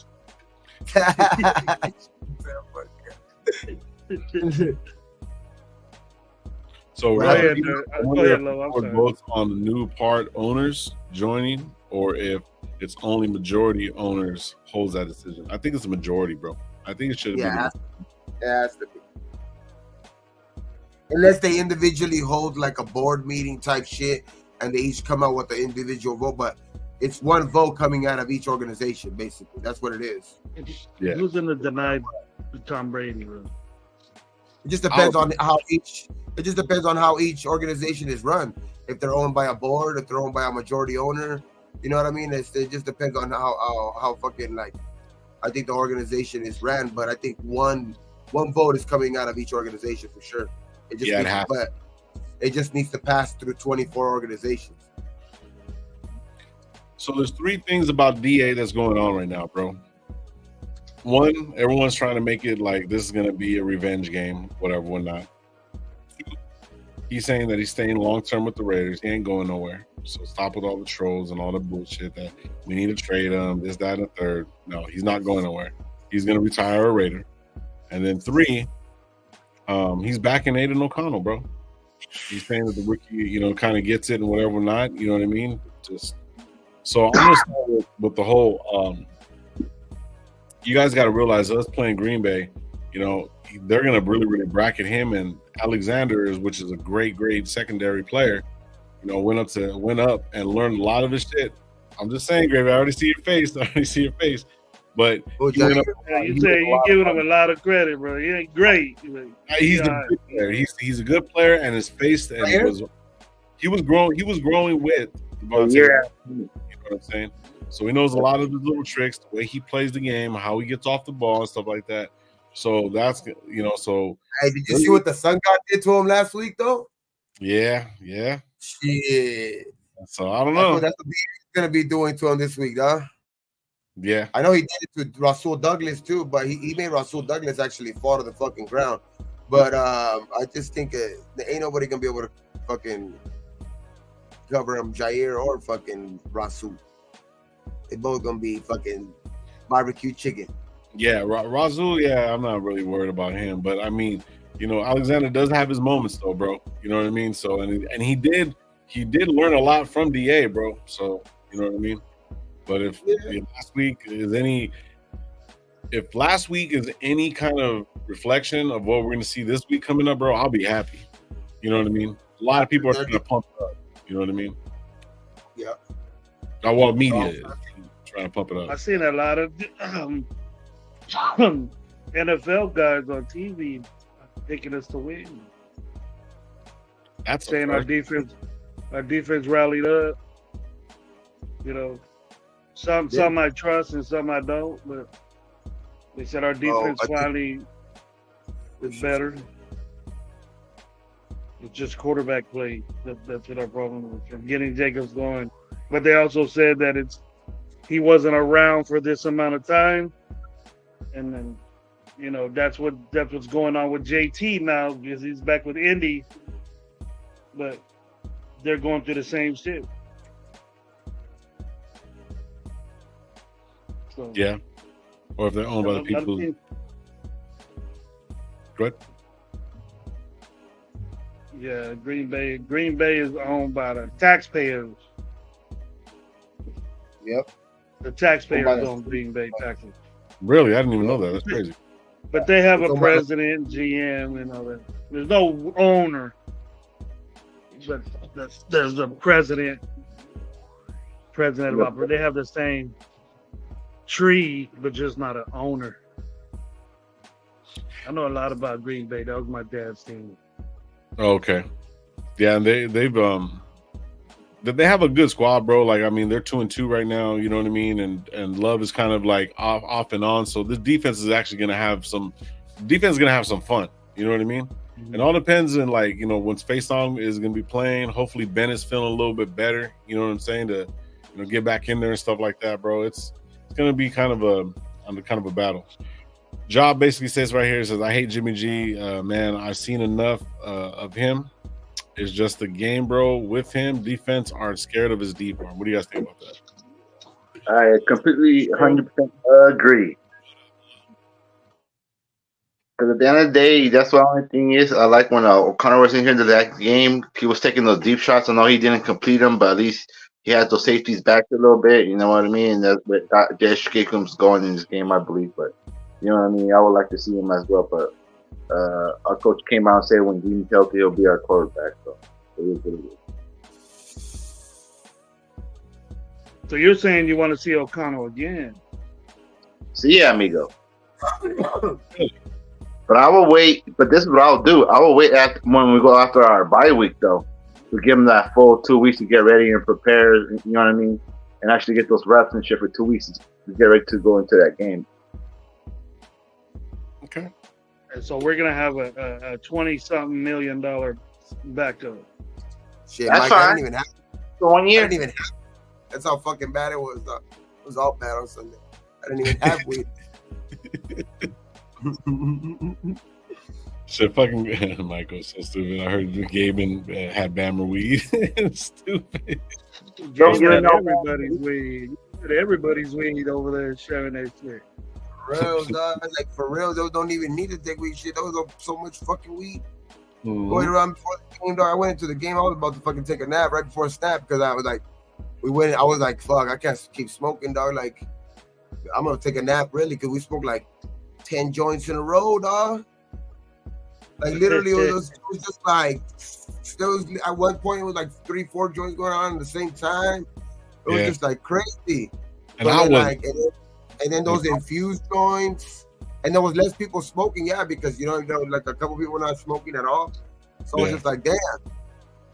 So Go ahead, Lo, I'm sorry. both on the new part owners joining, or if it's only majority owners holds that decision. I think it's a majority, bro. I think it should be. Yeah, it has to be. Unless they individually hold like a board meeting type shit, and they each come out with the individual vote, but it's one vote coming out of each organization. Basically, that's what it is. Yeah. Who's in the denied Tom Brady room? It just depends on how each. It just depends on how each organization is run. If they're owned by a board, if they're owned by a majority owner, you know what I mean. It just depends on how fucking like. I think the organization is ran, but I think one vote is coming out of each organization for sure. It just it just needs to pass through 24 organizations. So there's three things about DA that's going on right now, bro. One, everyone's trying to make it like this is going to be a revenge game, whatever, whatnot. He's saying that he's staying long-term with the Raiders. He ain't going nowhere. So stop with all the trolls and all the bullshit that we need to trade him, this, that, and the third. No, he's not going nowhere. He's going to retire a Raider. And then three, he's backing Aiden O'Connell, bro. He's saying that the rookie, kind of gets it and whatever, not. You know what I mean? So I'm going to start with the whole you guys got to realize us playing Green Bay, they're going to really, really bracket him, and Alexander, which is a great secondary player, went up and learned a lot of his shit. I'm just saying, Gravy, I already see your face. But you say you're giving him a lot of credit, bro. He ain't great. He's a good player. He's a good player, and his face and he was growing with Devontae. Yeah. You know what I'm saying? So he knows a lot of the little tricks, the way he plays the game, how he gets off the ball and stuff like that. So that's so. Hey, did you see what the Sun God did to him last week though? Yeah. Shit. So I don't know. That's what he's gonna be doing to him this week, huh? Yeah. I know he did it to Rasul Douglas too, but he made Rasul Douglas actually fall to the fucking ground. But I just think there ain't nobody gonna be able to fucking cover him, Jair or fucking Rasul. They both gonna be fucking barbecue chicken. Yeah, Rasul. Yeah, I'm not really worried about him, but I mean, Alexander does have his moments though, bro. You know what I mean? So and he did learn a lot from DA, bro. So you know what I mean? But if last week is any kind of reflection of what we're going to see this week coming up, bro, I'll be happy. You know what I mean? A lot of people are going to pump it up. You know what I mean? Yeah. Media is trying to pump it up. I've seen a lot of NFL guys on TV picking us to win. That's saying our defense rallied up. Some I trust and some I don't, but they said our defense finally is better. It's just quarterback play. That's what our problem is. And getting Jacobs going. But they also said that he wasn't around for this amount of time. And then, that's what's going on with JT now because he's back with Indy. But they're going through the same shit. So, yeah. Or if they're owned by the people. Go ahead. Yeah, Green Bay is owned by the taxpayers. Yep. The taxpayers own Green Bay taxes. Really? I didn't even know that. That's crazy. But they have a president, GM, and all that. There's no owner. But there's a president of opera. They have the same tree, but just not an owner. I know a lot about Green Bay. That was my dad's team. Okay. Yeah, and they have a good squad, bro. Like, I mean, they're 2-2 right now, you know what I mean? And Love is kind of like off and on. So this defense is actually gonna have some fun. You know what I mean? Mm-hmm. It all depends on when Space Song is gonna be playing. Hopefully Bennett's feeling a little bit better, you know what I'm saying, to get back in there and stuff like that, bro. It's gonna be kind of a battle. Job basically says right here, it says, I hate Jimmy G. Man, I've seen enough of him. It's just the game, bro. With him, defense aren't scared of his deep arm. What do you guys think about that? I completely 100% agree. Because at the end of the day, that's the only thing is. I like when O'Connor was in here into that game. He was taking those deep shots. I know he didn't complete them, but at least he had those safeties back a little bit. You know what I mean? And that's what Josh Jacobs going in this game, I believe. But you know what I mean? I would like to see him as well. But our coach came out and said when Jimmy's healthy, he'll be our quarterback. So it is what it is. So you're saying you want to see O'Connell again? See ya, amigo. But I will wait. But this is what I'll do. I will wait when we go after our bye week, though, to give him that full 2 weeks to get ready and prepare. You know what I mean? And actually get those reps and shit for 2 weeks to get ready to go into that game. Okay. And so we're gonna have a $20-something million backup. Shit, That's Mike, fine. I didn't even have. For 1 I year. didn't even have. That's how fucking bad it was. It was all bad on Sunday. I didn't even have weed. Shit, fucking Michael's so stupid. I heard Gaben had Bammer weed. Stupid. Don't Gabe get had no- everybody's weed. Everybody's weed over there sharing that shit. For real, dog. Like for real, those don't even need to take weed shit. Those are so much fucking weed going around before the game. Dog, I went into the game. I was about to fucking take a nap right before snap because I was like, I was like, fuck, I can't keep smoking, dog. Like, I'm gonna take a nap really because we smoked like 10 joints in a row, dog. Like literally, it was just like there was at one point it was like 3-4 joints going on at the same time. It was just like crazy. And I was and then those infused joints, and there was less people smoking, because you know, like a couple people were not smoking at all. So it was just like, damn.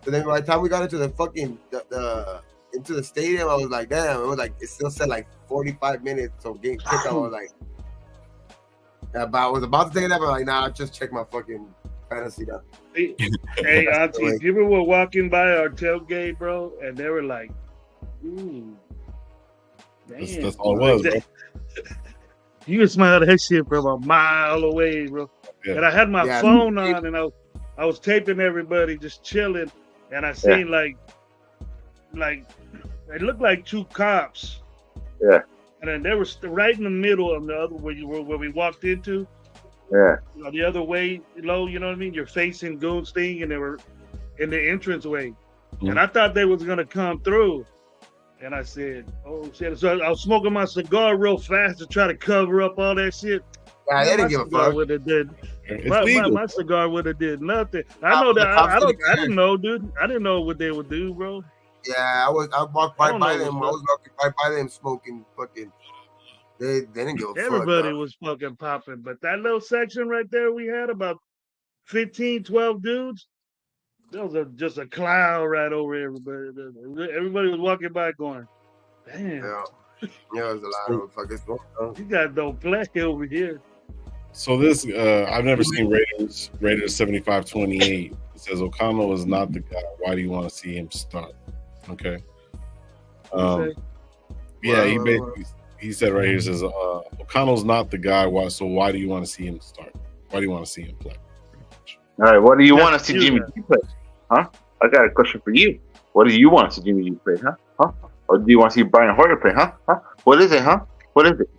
So then by the time we got into the fucking into the stadium, I was like, damn. It was like it still said like 45 minutes. So game kickoff, I was like, but I was about to take it up. I'm like, nah, just check my fucking fantasy down. Hey, Auntie, people were walking by our tailgate, bro, and they were like, ooh. Damn. That's all it was, bro. You can smell that shit from a mile away, bro. Yeah. And I had my phone on, and I was taping everybody, just chilling, and I seen like it looked like two cops. Yeah. And then they were right in the middle of the other where we walked into. Yeah. You know, the other way, low. You know what I mean? You're facing Goon's thing, and they were in the entranceway, and I thought they was gonna come through. And I said, oh, shit. So I was smoking my cigar real fast to try to cover up all that shit. Yeah, they didn't give a fuck. Would have did. It's My cigar would have did nothing. I know that. I didn't know, dude. I didn't know what they would do, bro. Yeah, I walked by them. I was walking by them smoking fucking. They didn't give a fuck. Everybody was fucking popping. But that little section right there, we had about 15, 12 dudes. There was just a cloud right over everybody. Everybody was walking by going, damn. Yeah, it was a lot of fucking smoke. You got no play over here. So this, I've never seen Raiders 75-28. It says O'Connell is not the guy. Why do you want to see him start? Okay. Yeah, he said right here, it says O'Connell's not the guy. Why do you want to see him start? Why do you want to see him play? All right, what do you want to see Jimmy G play? Huh? I got a question for you. What do you want to see Jimmy G play? Huh? Or do you want to see Brian Hoyer play? Huh? What is it? Huh? What is it?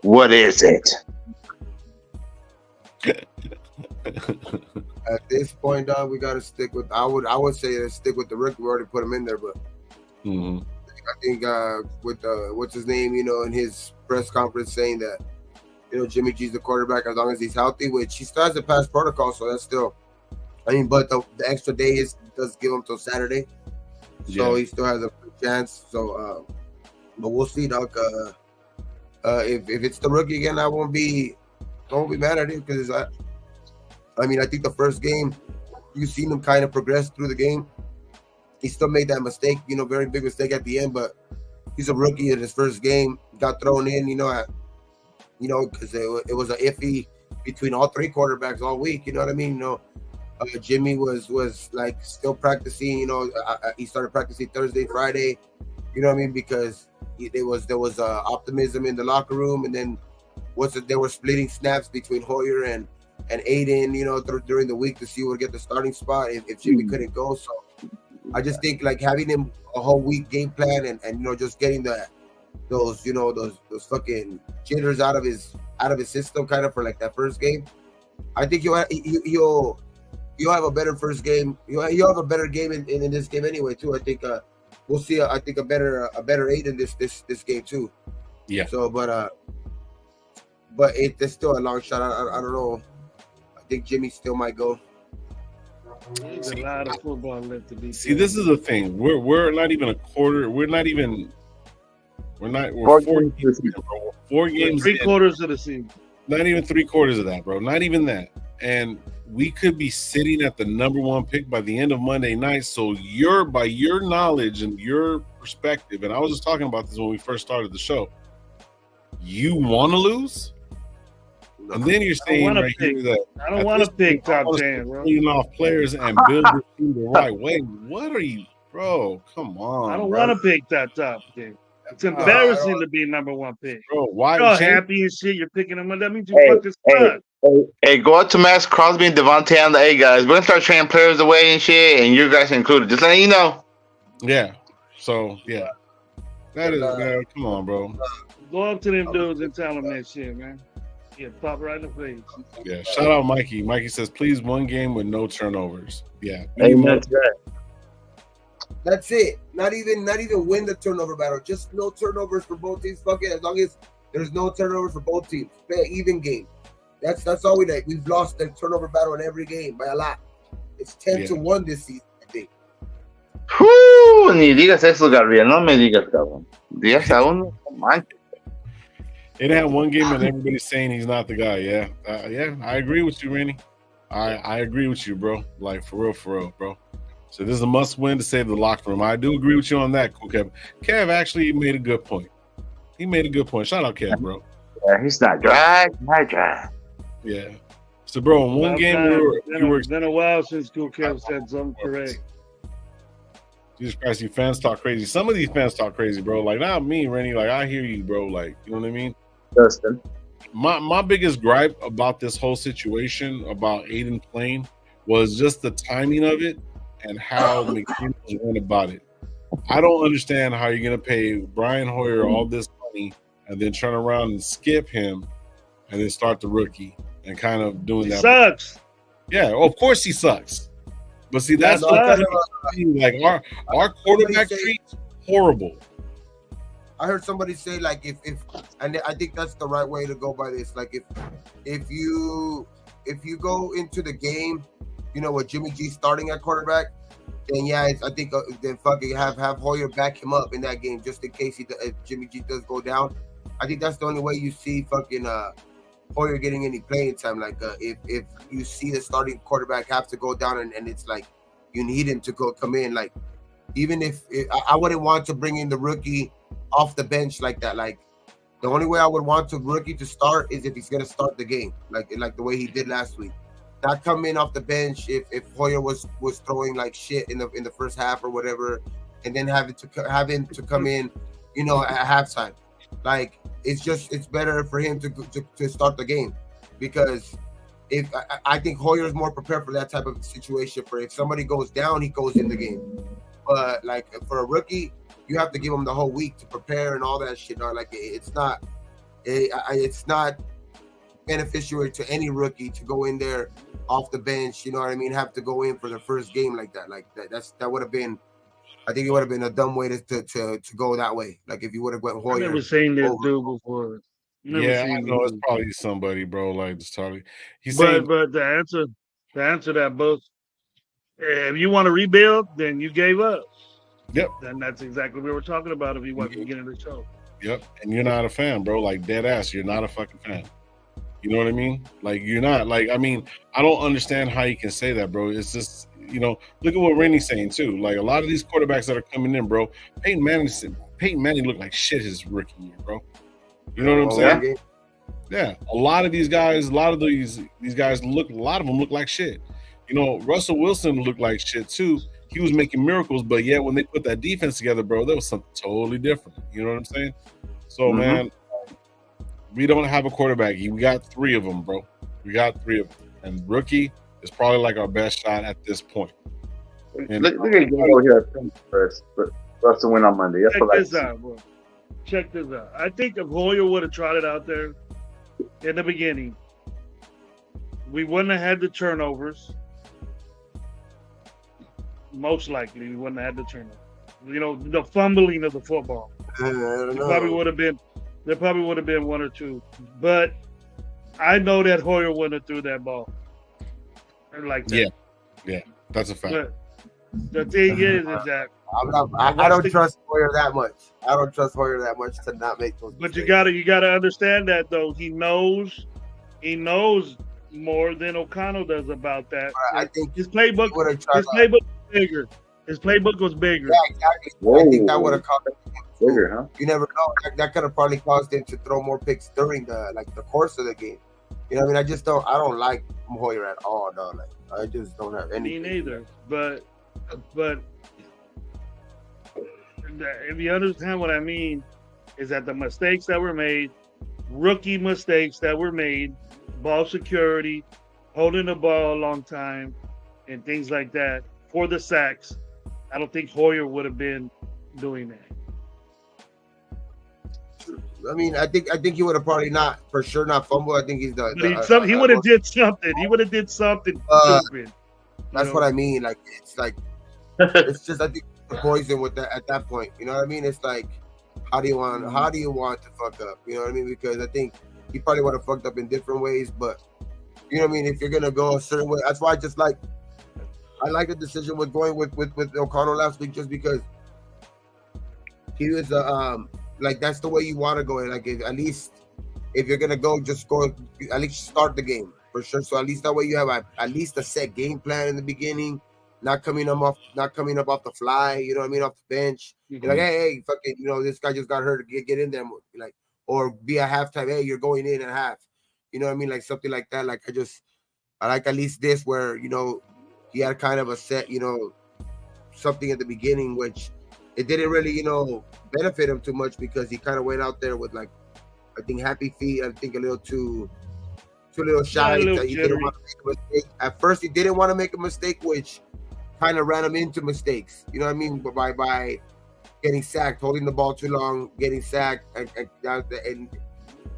What is it? At this point, dog, we got to stick with. I would say let's stick with the rookie. We already put him in there, but I think with what's his name, in his press conference saying that Jimmy G's the quarterback as long as he's healthy, which he still has a pass protocol, so that's still. But the extra day does give him till Saturday, so he still has a chance. So, but we'll see, dog. If it's the rookie again, I won't be mad at it because I think the first game, you've seen him kind of progress through the game. He still made that mistake, very big mistake at the end, but he's a rookie in his first game. Got thrown in, because it was an iffy between all three quarterbacks all week. You know what I mean? Jimmy was like still practicing. He started practicing Thursday, Friday. You know what I mean? Because there was optimism in the locker room, and then they were splitting snaps between Hoyer and Aiden, you know, during the week to see who would get the starting spot if Jimmy couldn't go. So I just think like having him a whole week game plan and you know just getting those fucking jitters out of his system kind of for like that first game. I think you'll have a better first game. You'll have a better game in this game anyway too. I think we'll see. I think a better Aiden this game too. Yeah. So, but it's still a long shot. I don't know. I think Jimmy still might go. There's a lot of football left to be. See, this is the thing. We're not even a quarter. We're 4 games in, bro. 4 games. 3/4 of the season. Not even 3/4 of that, bro. Not even that. And we could be sitting at the number 1 pick by the end of Monday night. So by your knowledge and your perspective, and I was just talking about this when we first started the show. You want to lose? And then you're saying right here that I don't want to pick top 10, bro. Cleaning off players and build this team the right way. What are you, bro? Come on. I don't want to pick that top 10. It's embarrassing to be number 1 pick. Bro, why? You're happy and shit. You're picking them. That means you fucking suck. Hey, go out to Max Crosby and Devontae on the A guys. We're gonna start trading players away and shit, and you guys included. Just letting you know. Yeah. So yeah, that is man. Come on, bro. Go up to them dudes and tell them that shit, man. Yeah, pop right in the face. Yeah. Shout out Mikey. Mikey says, please 1 game with no turnovers. Yeah. Amen to that. That's it. Not even win the turnover battle. Just no turnovers for both teams. Fuck it. As long as there's no turnovers for both teams. Play an even game. That's all we need. We've lost the turnover battle in every game by a lot. It's 10-1 this season, I think. Ni digas eso, Gabriel. No me digas, cabrón. 10-1. It had 1 game and everybody's saying he's not the guy. Yeah. Yeah. I agree with you, Rennie. I agree with you, bro. Like, for real, bro. So this is a must win to save the locker room. I do agree with you on that, cool Kev. Kev actually made a good point. He made a good point. Shout out, Kev, bro. Yeah, he's not dry. Yeah. So, bro, in 1 game, it's been a while since Cool Kev said something correct. Jesus Christ, you fans talk crazy. Some of these fans talk crazy, bro. Like, not me, Rennie. Like, I hear you, bro. Like, you know what I mean? Justin. My biggest gripe about this whole situation about Aiden playing was just the timing of it and how McDaniels went about it. I don't understand how you're going to pay Brian Hoyer all this money and then turn around and skip him and then start the rookie and kind of doing that. Sucks. Yeah, of course he sucks. But see, that's like our quarterback treat's horrible. I heard somebody say like if and I think that's the right way to go by this. Like if you go into the game, you know, with Jimmy G starting at quarterback, then I think then fucking have Hoyer back him up in that game just in case if Jimmy G does go down. I think that's the only way you see fucking Hoyer getting any playing time. Like if you see the starting quarterback have to go down and it's like you need him to come in. Like even if I wouldn't want to bring in the rookie off the bench like that. Like the only way I would want the rookie to start is if he's gonna start the game, like the way he did last week. Not come in off the bench if Hoyer was throwing like shit in the first half or whatever, and then having to come in, you know, at halftime. Like it's better for him to start the game, because if I think Hoyer is more prepared for that type of situation. For if somebody goes down, he goes in the game. But like for a rookie, you have to give him the whole week to prepare and all that shit. Like it's not beneficial to any rookie to go in there off the bench. You know what I mean? Have to go in for the first game like that. Like that would have been. I think it would have been a dumb way to go that way. Like if you would have went Hoyer. I've never seen this dude before. Yeah, I know it's probably somebody, bro. Like just talking. But the answer that both. If you want to rebuild, then you gave up. Yep. Then that's exactly what we were talking about if you want to get in the show. Yep. And you're not a fan, bro. Like dead ass. You're not a fucking fan. You know what I mean? Like you're not. Like I mean, I don't understand how you can say that, bro. It's just, you know, look at what Rennie's saying too. Like a lot of these quarterbacks that are coming in, bro. Peyton Manning looked like shit his rookie year, bro. You know what I'm saying? Yeah. A lot of these guys look like shit. You know, Russell Wilson looked like shit too. He was making miracles, but yet when they put that defense together, bro, that was something totally different. You know what I'm saying? So, man, we don't have a quarterback. We got 3 of them, bro. We got 3 of them, and rookie is probably like our best shot at this point. And Look at you over here for us to win on Monday. That's Check what this out, bro. Check this out. I think if Hoyer would have tried it out there in the beginning, we wouldn't have had the turnovers. Most likely, we wouldn't have had the turnovers. You know, the fumbling of the football. I don't There know. probably would have been 1 or 2. But I know that Hoyer wouldn't have threw that ball like that. Yeah, that's a fact. But the thing is that I don't trust Hoyer that much. I don't trust Hoyer that much to not make those. But you mistakes. gotta understand that though. He knows more than O'Connell does about that. I think his playbook would have tried. his playbook was bigger. His playbook was bigger. Yeah, exactly. Whoa. I think that would have caused him. Bigger, huh? You never know. That could have probably caused him to throw more picks during the course of the game. You know what I mean? I don't like Hoyer at all, dog. Like I just don't have any. Me neither. But if you understand what I mean, is that the mistakes that were made, rookie mistakes that were made, ball security, holding the ball a long time, and things like that for the sacks. I don't think Hoyer would have been doing that. I mean, I think he would have probably not for sure not fumbled. I think he's the. He would have did something. He would have did something stupid. That's what I mean. Like it's like it's just I think the poison with that at that point. You know what I mean? It's like how do you want to fuck up? You know what I mean? Because I think he probably would have fucked up in different ways, but you know what I mean. If you're gonna go a certain way, that's why I like the decision with going with O'Connell last week, just because he was like that's the way you want to go. And like at least if you're gonna go, just go at least start the game for sure. So at least that way you have at least a set game plan in the beginning, not coming up off the fly. You know what I mean, off the bench. Mm-hmm. You're like, hey, fucking, you know, this guy just got hurt. Get in there, like, or be a halftime. Hey, you're going in at half. You know what I mean, like something like that. Like I like at least this where you know he had kind of a set, you know, something at the beginning, which it didn't really, you know, benefit him too much because he kind of went out there with like, I think happy feet. I think a little too shy. He didn't want to make a mistake. At first, he didn't want to make a mistake, which kind of ran him into mistakes. You know what I mean? But by getting sacked, holding the ball too long, getting sacked, and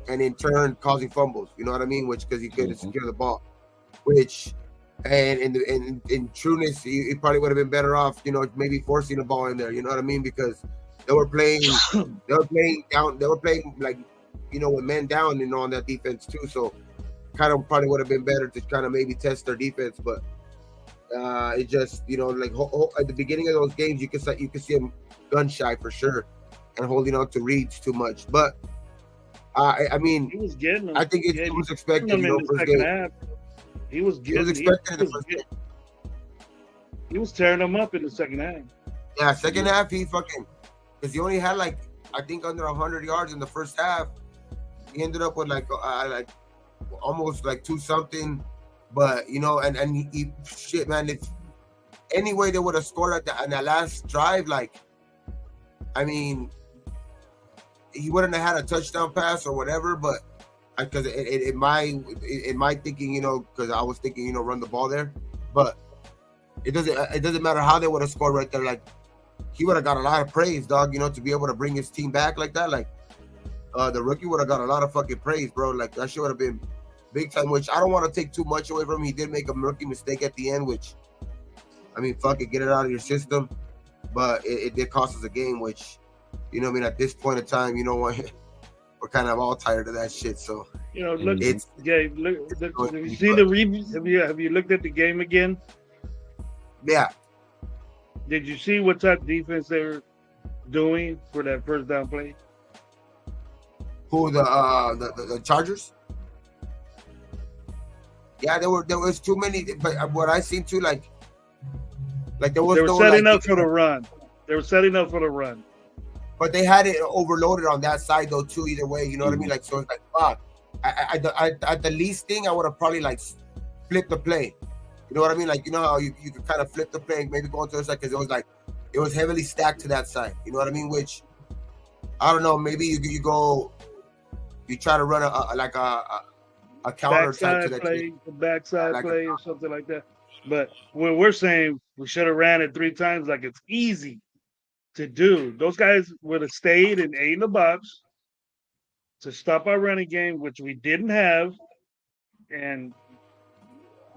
in turn causing fumbles. You know what I mean? Which because he couldn't secure the ball. Which and in trueness, he probably would have been better off, you know, maybe forcing the ball in there. You know what I mean? Because they were playing down. They were playing like, you know, with men down, you know, on that defense too. So kind of probably would have been better to kind of maybe test their defense, but it just, you know, like at the beginning of those games, you can see him gun shy for sure and holding on to reads too much. But I mean, he was getting them. I think it was expected. You know, first second game. half. He was expected in the first game. He was tearing them up in the second half. Yeah, second half he fucking because he only had like I think under 100 yards in the first half. He ended up with like almost like 2-something, but you know, and he shit, man. If any way they would have scored on that last drive, like, I mean, he wouldn't have had a touchdown pass or whatever, but because in my thinking, you know, because I was thinking, you know, run the ball there, but it doesn't matter how they would have scored right there. Like, he would have got a lot of praise, dog. You know, to be able to bring his team back like that, like. The rookie would have got a lot of fucking praise, bro. Like that shit would have been big time. Which I don't want to take too much away from him. He did make a rookie mistake at the end, which I mean, fuck it, get it out of your system. But it did cost us a game, which you know, I mean, at this point in time, you know what, we're kind of all tired of that shit. So you know, look, it's Gabe, have you seen the reviews? Have you looked at the game again? Yeah. Did you see what type of defense they were doing for that first down play? Who the Chargers? Yeah, there was too many. But what I seen too, like there was. They were setting up for the run. They were setting up for the run. But they had it overloaded on that side though too. Either way, you know what I mean. Like so, it's like fuck. At the least thing, I would have probably like flipped the play. You know what I mean? Like you know how you could kind of flip the play, and maybe go into the side because it was heavily stacked to that side. You know what I mean? Which I don't know. Maybe you go. you try to run a counter type to that play, a backside play, or something like that. But when we're saying we should have ran it 3 times, like it's easy to do. Those guys would have stayed and ate in the box to stop our running game, which we didn't have, and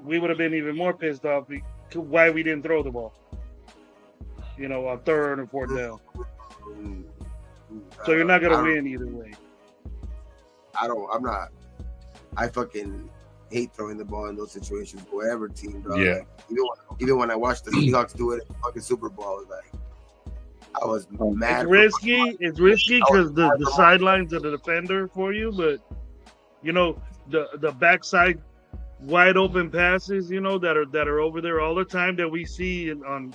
we would have been even more pissed off why we didn't throw the ball. You know, on 3rd and 4th down. So you're not gonna win either way. I fucking hate throwing the ball in those situations. Whatever team, dog. Yeah. Like, even when I watched the Seahawks do it in the fucking Super Bowl, I was like, I was mad. It's risky because the sidelines are the defender for you, but you know the backside wide open passes, you know, that are over there all the time that we see on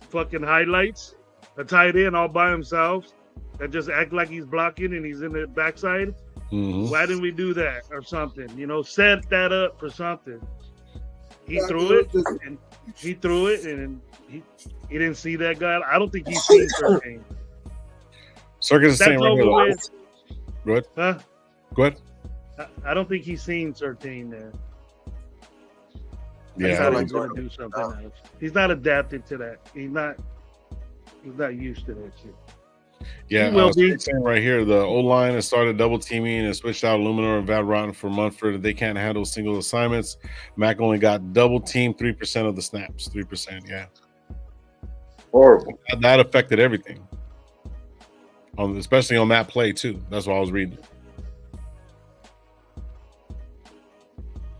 fucking highlights. A tight end all by himself that just act like he's blocking and he's in the backside. Mm-hmm. Why didn't we do that or something? You know, set that up for something. He threw it and he didn't see that guy. I don't think he's seen Surtain. Circus is saying right here. Go ahead. Huh? Go ahead. I don't think he's seen Surtain there. Yeah, he's going to do something else. He's not adapted to that. He's not used to that shit. Yeah, he will be. Saying right here, the O-line has started double teaming and switched out Luminor and Val Rotten for Munford. They can't handle single assignments. Mac only got double team 3% of the snaps. 3%, yeah. Horrible. That affected everything. Especially on that play too. That's what I was reading.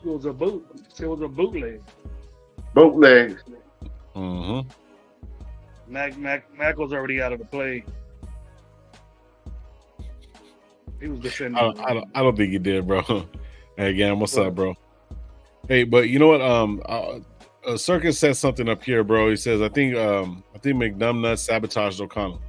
It was a bootleg. Bootlegs. Mm-hmm. Mac was already out of the play. He was defending. I don't think he did, bro. Hey, again, what's up, bro? Hey, but you know what? Circus said something up here, bro. He says, I think McNumbnuts sabotaged O'Connell.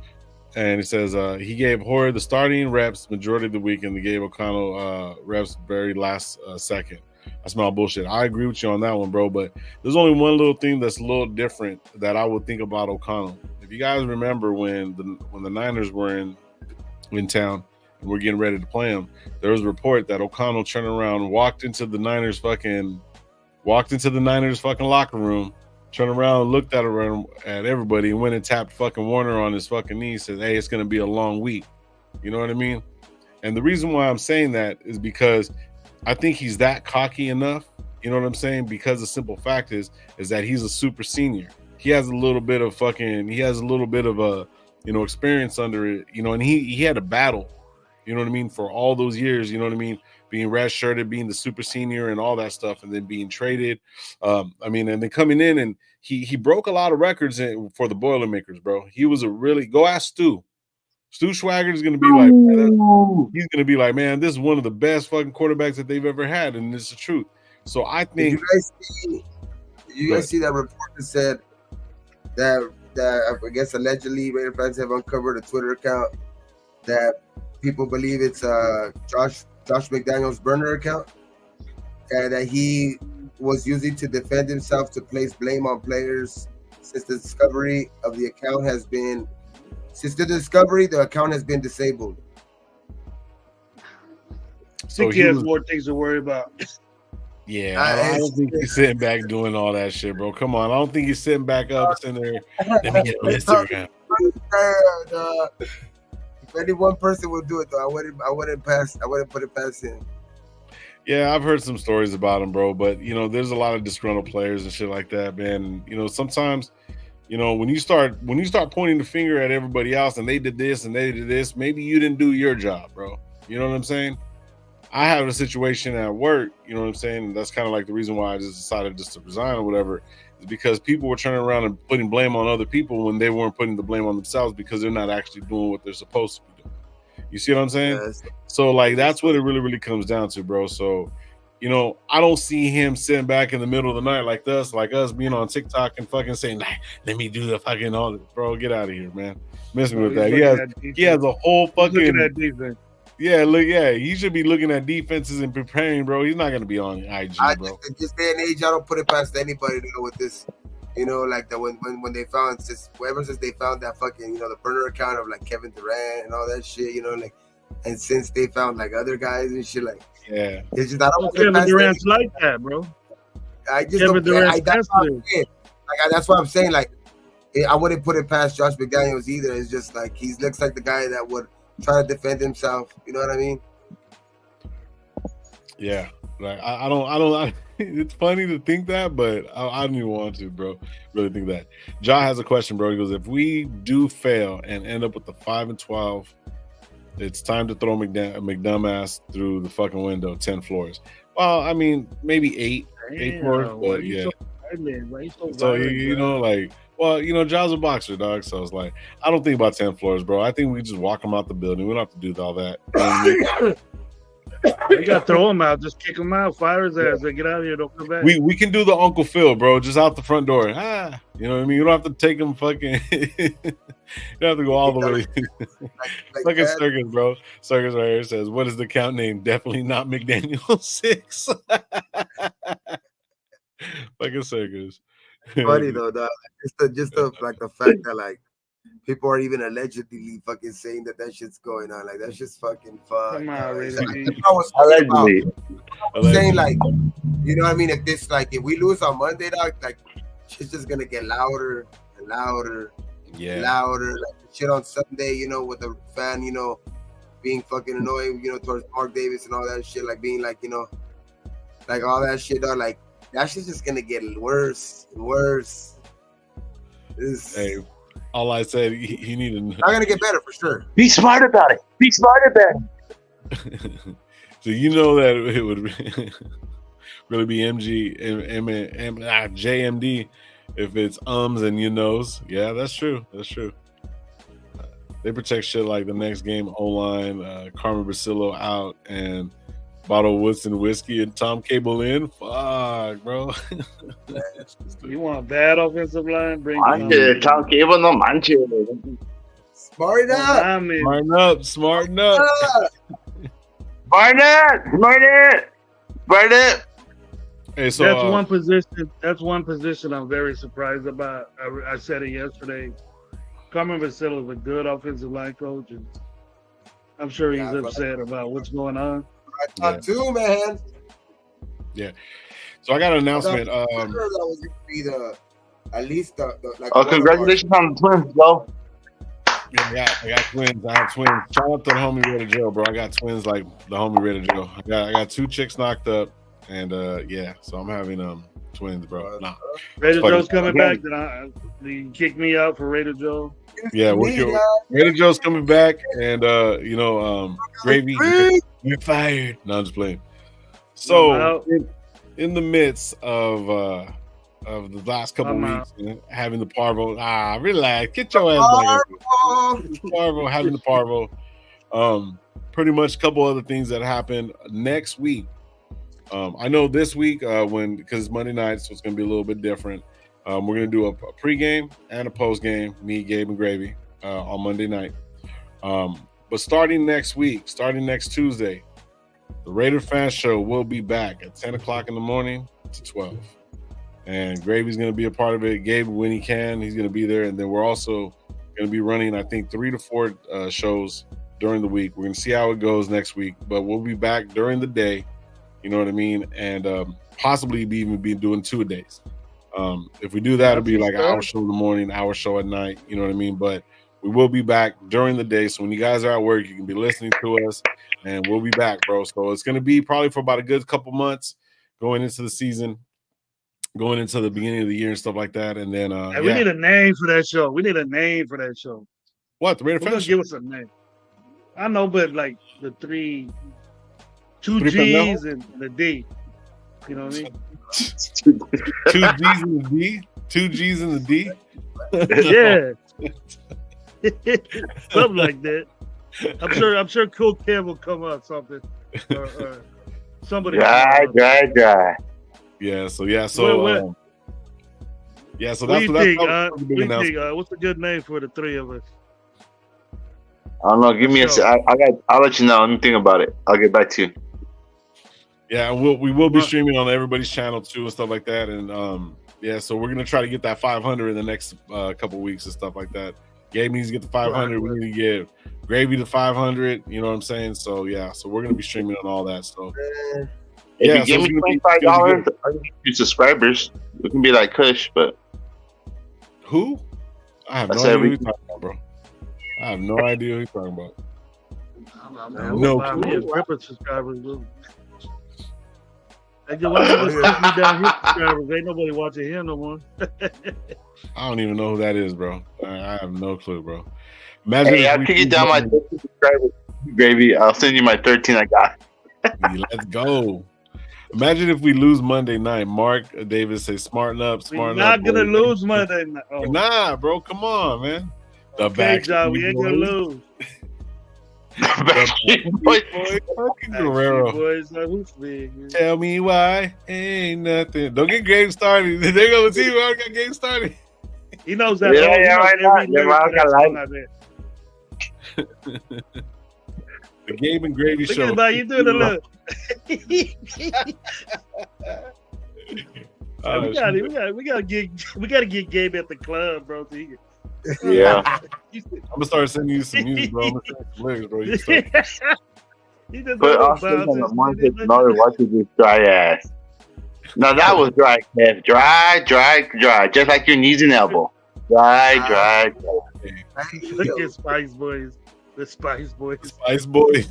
And he says he gave Hoyer the starting reps majority of the week and they gave O'Connell reps very last second. I smell bullshit. I agree with you on that one, bro. But there's only one little thing that's a little different that I would think about O'Connell. If you guys remember when the Niners were in town and we're getting ready to play them, there was a report that O'Connell turned around, walked into the Niners fucking locker room, turned around, looked at everybody, and went and tapped fucking Warner on his fucking knee. Said, "Hey, it's gonna be a long week." You know what I mean? And the reason why I'm saying that is because I think he's that cocky enough, you know what I'm saying? Because the simple fact is that he's a super senior. He has a little bit of a, you know, experience under it, you know, and he had a battle, you know what I mean, for all those years, you know what I mean, being red shirted, being the super senior and all that stuff, and then being traded. And then coming in and he broke a lot of records for the Boilermakers, bro. He was go ask Stu. Stu Schwager is going to be like, man, he's going to be like, man, this is one of the best fucking quarterbacks that they've ever had, and it's the truth. So I think. Did you guys see that report that said that I guess allegedly Raider fans have uncovered a Twitter account that people believe it's Josh McDaniels' burner account, and that he was using to defend himself to place blame on players since the discovery of the account has been. Since the discovery, the account has been disabled. I think he has more things to worry about. Yeah, I don't think he's sitting back doing all that shit, bro. Come on, I don't think he's sitting back up sitting there. Let me get on Instagram. If any one person would do it, though, I wouldn't put it past him. Yeah, I've heard some stories about him, bro. But you know, there's a lot of disgruntled players and shit like that, man. And, you know, sometimes. You know, when you start pointing the finger at everybody else and they did this and they did this, maybe you didn't do your job, bro. You know what I'm saying? I have a situation at work, you know what I'm saying? And that's kind of like the reason why I just decided to resign or whatever, is because people were turning around and putting blame on other people when they weren't putting the blame on themselves because they're not actually doing what they're supposed to be doing. You see what I'm saying? Yes. So, like, that's what it really, really comes down to, bro. So, you know, I don't see him sitting back in the middle of the night like us being on TikTok and fucking saying, let me do the fucking all this. Bro, get out of here, man. Miss me with that. He has a whole fucking looking at defense. Yeah, he should be looking at defenses and preparing, bro. He's not gonna be on IG, bro. In this day and age, I don't put it past anybody to know with this, you know, like that when they found ever since they found that fucking, you know, the burner account of like Kevin Durant and all that shit, you know, like And since they found like other guys and shit, like Yeah. it's just I don't put it Kevin past Durant's like that, bro. I just Kevin don't. Durant's That's what I'm sensitive. saying. Like that's what I'm saying. Like I wouldn't put it past Josh McDaniels either. It's just like he looks like the guy that would try to defend himself. You know what I mean? Yeah. Like I don't. It's funny to think that, but I don't even want to, bro. Really think that. Ja has a question, bro. He goes, if we do fail and end up with the 5-12, it's time to throw McDumbass through the fucking window, 10 floors. Well, I mean, maybe eight floors, but yeah. So you know, like, well, you know, Ja's a boxer, dog. So it's like, I don't think about 10 floors, bro. I think we just walk him out the building. We don't have to do all that. You gotta throw him out, just kick him out, fire his ass, and get out of here. Don't come back. We can do the Uncle Phil, bro, just out the front door. You know what I mean? You don't have to take him fucking. You don't have to go all the way. Like a circus, bro. Circus right here says, "What is the count name? Definitely not McDaniel 6." Like a circus. Funny though, dog. Just the like the fact that like people are even allegedly fucking saying that shit's going on. Like that's just fucking fun. Come on, really. Allegedly. I'm saying like, you know what I mean? If we lose on Monday, dog, like shit's just gonna get louder and louder, louder. Like shit on Sunday, you know, with the fan, you know, being fucking annoying, you know, towards Mark Davis and all that shit, like being like, you know, like all that shit, dog. Like that shit's just gonna get worse and worse. Hey, all I said, he needed. Not gonna get better for sure. Be smart about it. Be smart about it. So you know that it would really be JMD if it's ums and you knows. Yeah, that's true. That's true. They protect shit like the next game O-line, Carmen Basillo out, and Bottle Woodson whiskey and Tom Cable in. Fuck, bro. You want a bad offensive line? Bring Tom Cable, no manches. Smart up. Smarten up. Barnett. Hey, so that's one position. That's one position I'm very surprised about. I said it yesterday. Carmen Basillo is a good offensive line coach, and I'm sure he's upset about what's going on. I thought too, man. Yeah. So I got an announcement. That was going to be at least the like. Oh, congratulations on the Twins, bro. Yeah, I got twins. I have twins. Shout out to the homie Raider Joe, bro. I got twins like the homie Raider Joe. I got 2 chicks knocked up, and yeah, so I'm having twins, bro. Nah. Raider Joe's coming back. Then you kick me out for Raider Joe. Yeah, Raider Joe's coming back, and you know, Gravy, you're fired. No, I'm just playing. So in the midst of the last couple weeks, having the parvo. Relax, get your ass back. Parvo, having the parvo. Pretty much a couple other things that happened next week. I know this week because it's Monday night, so it's gonna be a little bit different. We're gonna do a pregame and a postgame, me, Gabe, and Gravy on Monday night. But starting next week, starting next Tuesday, the Raider Fan Show will be back at 10 o'clock in the morning to 12. And Gravy's going to be a part of it. Gabe, when he can, he's going to be there. And then we're also going to be running, I think, 3 to 4 shows during the week. We're going to see how it goes next week. But we'll be back during the day, you know what I mean? And possibly even be doing 2 days. If we do that, it'll be like an hour show in the morning, hour show at night, you know what I mean? But we will be back during the day. So when you guys are at work, you can be listening to us. And we'll be back, bro. So it's going to be probably for about a good couple months going into the season. Going into the beginning of the year and stuff like that, and then we need a name for that show. We need a name for that show. What, the Raider Fan Show? Give us a name. I know, but like the 2 G's and the D. You know what I mean? 2 G's and the D. 2 G's and the D. Yeah, something like that. I'm sure Cool Kev will come up something or somebody. Yeah, so that's what's a good name for the 3 of us? I don't know. Give me I'll let you know. Let me think about it. I'll get back to you. Yeah, we will be streaming on everybody's channel too and stuff like that. And so we're gonna try to get that 500 in the next couple weeks and stuff like that. Gabe needs to get the 500. We need to get Gravy to 500. You know what I'm saying? So yeah, so we're gonna be streaming on all that. So if yeah, you give so me $25, I can get you subscribers. We can be like Kush, but who? I have no idea who you're talking about, bro. I have no idea who you're talking about. No, Ripper subscribers. They just want to stick me down his subscribers. Ain't nobody watching him no more. I don't even know who that is, bro. I have no clue, bro. Imagine hey, I'll kick you down my 13 subscribers, Gravy. I'll send you my 13 I got. Let's go. Imagine if we lose Monday night. Mark Davis say, smarten up, smarten up. We're not going to lose Monday night. Oh. Nah, bro. Come on, man. The okay, John, we ain't going to lose. Guerrero. Boys, who's big, tell me why ain't nothing. Don't get game started. They're gonna see why I got game started. He knows that. The Gabe and Gravy look show. Look at you doing a look. We gotta get Gabe at the club, bro. Yeah. I'm gonna start sending you some music, bro. I'm gonna send some lyrics, bro. But Austin on the market, another watching this dry ass. Now that was dry, Kev. Dry. Just like your knees and elbow. Dry. Look at Spice Boys. The Spice Boys. Spice Boys.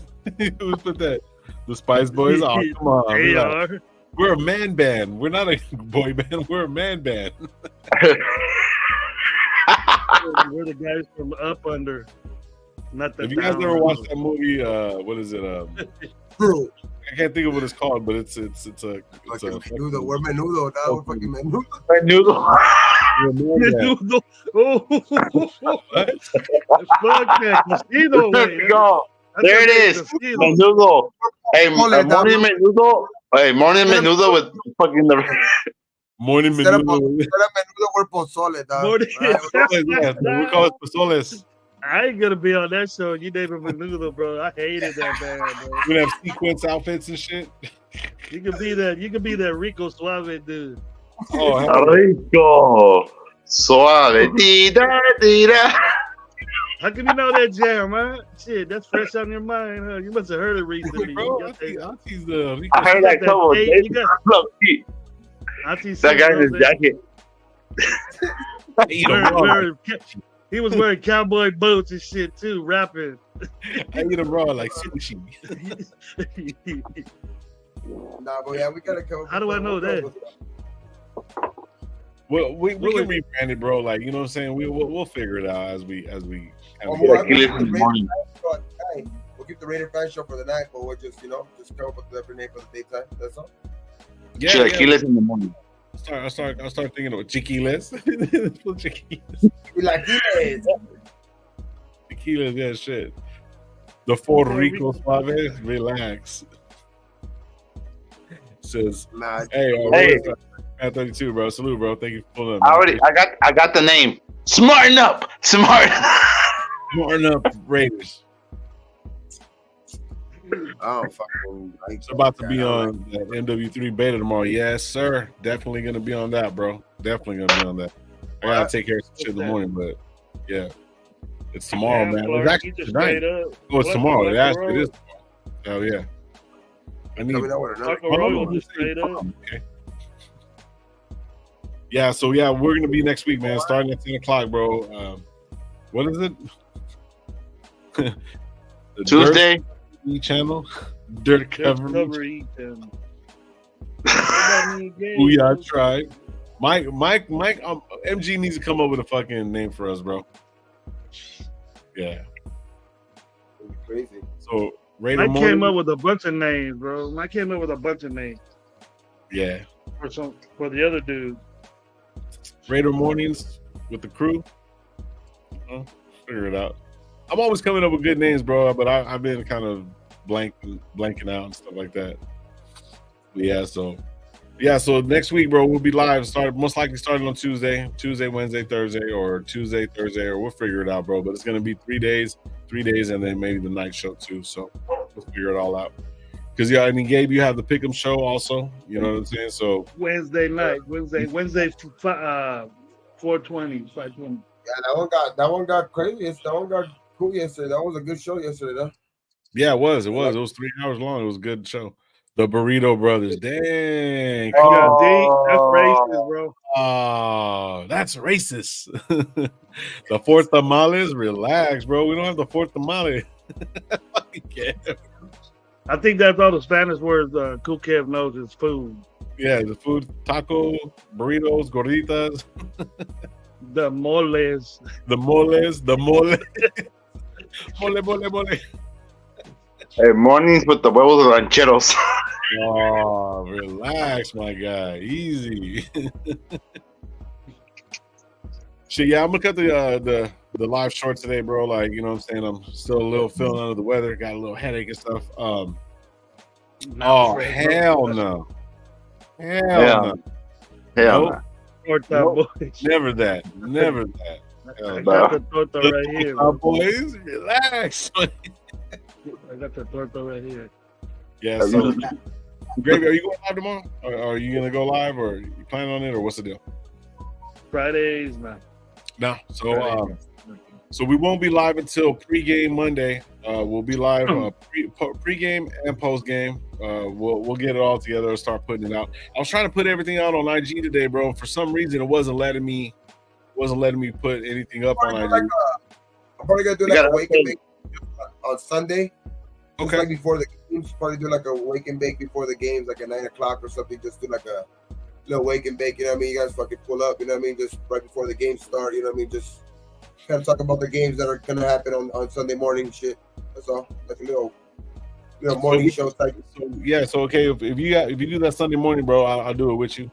Who put that? The Spice Boys? Oh, come on. They are. We're a man band. We're not a boy band. We're a man band. We're the guys from Up Under. Not the. If you guys ever watched that movie, what is it? I can't think of what it's called, but it's a Menudo. We're Menudo now. We're fucking Menudo. Menudo. Oh, fuck that Casino. Let's go. There it is. Menudo. Hey, morning Menudo. Hey, morning Menudo with fucking the. Morning Menudo. Instead of Menudo, we're pozole, dog. We call it pozoles. I ain't gonna be on that show. You named him Menudo, bro. I hated that band, bro. We're gonna have sequence outfits and shit. You could be that Rico Suave dude. Oh, Rico Suave. How can you know that jam, man? Shit, that's fresh on your mind, huh? You must have heard it recently. Bro, I heard that couple of days. That guy in his jacket. He was wearing cowboy boots and shit too, rapping. I eat him raw like sushi. Nah, but yeah, we gotta come. How do I know that? Well, we can rebrand it, bro. Like, you know what I'm saying? We'll figure it out as we. We'll keep the Raider Fan Show for the night, but we'll just come up with a different name for the daytime. That's all. Yeah. Chilaquiles in the morning. I start thinking of chiquiles. Chiquiles, yeah, shit. The four Rico Suaves, relax. Says, hey, at 32, bro. Salute, bro. Thank you for pulling up. I got the name. Smarten up. Smarten up, Raiders. It's about to be on the MW3 beta tomorrow. Yes, sir. Definitely gonna be on that, bro. Definitely gonna be on that. I gotta take care of some shit in the morning, but yeah, it's tomorrow, man. It's actually tonight. Oh, it's tomorrow. It is tomorrow. Hell yeah. I need. Okay. Yeah, so yeah, we're gonna be next week, man. Starting at 10 o'clock, bro. What is it? Tuesday. Channel, Dirt Coverage. Oh yeah, I tried. Mike. MG needs to come up with a fucking name for us, bro. Yeah. Crazy. So Raider Morning came up with a bunch of names, bro. Yeah. For the other dude. Raider Mornings with the crew. Figure it out. I'm always coming up with good names, bro, but I've been kind of blanking out and stuff like that. But so next week, bro, we'll be live. Most likely starting on Tuesday, Wednesday, Thursday, or Tuesday, Thursday, or we'll figure it out, bro. But it's gonna be 3 days, and then maybe the night show too. So we'll figure it all out. Because Gabe, you have the Pick'em show also. You know what I'm saying? So Wednesday night, Wednesday, 420, 520. Yeah, that one got crazy. That one got cool yesterday. That was a good show yesterday, though. Yeah, it was. It was 3 hours long. It was a good show. The Burrito Brothers. Dang. That's racist, bro. Oh, that's racist. The fourth tamales, relax, bro. We don't have the fourth tamale. I think that's all the Spanish words Cool Kev knows is food. Yeah, the food, taco, burritos, gorditas. The moles. The moles. Mole. Hey, mornings with the huevos rancheros. Oh, relax, my guy. Easy. Shit, yeah, I'm gonna cut the live short today, bro. Like, you know what I'm saying? I'm still a little feeling under the weather, got a little headache and stuff. Hell no. Hell no. Hell no. Nope. Never that. I got the torta right here. Boys, relax. I got the torta right here. Yeah, so Gravy, are you going live tomorrow? Or are you gonna go live, or you planning on it, or what's the deal? Fridays, man. No. So we won't be live until pregame Monday. We'll be live pregame and postgame. We'll get it all together and start putting it out. I was trying to put everything out on IG today, bro. For some reason, it wasn't letting me put anything up on IG. I'm probably gonna do like a wake and bake on Sunday. Okay. Like before the games, probably do like a wake and bake before the games, like at 9 o'clock or something. Just do like a little wake and bake. You know what I mean? You guys fucking pull up. You know what I mean? Just right before the games start. You know what I mean? Just kind of talk about the games that are gonna happen on Sunday morning. Shit. That's all. Like a little morning show type. So okay, if you do that Sunday morning, bro, I'll do it with you.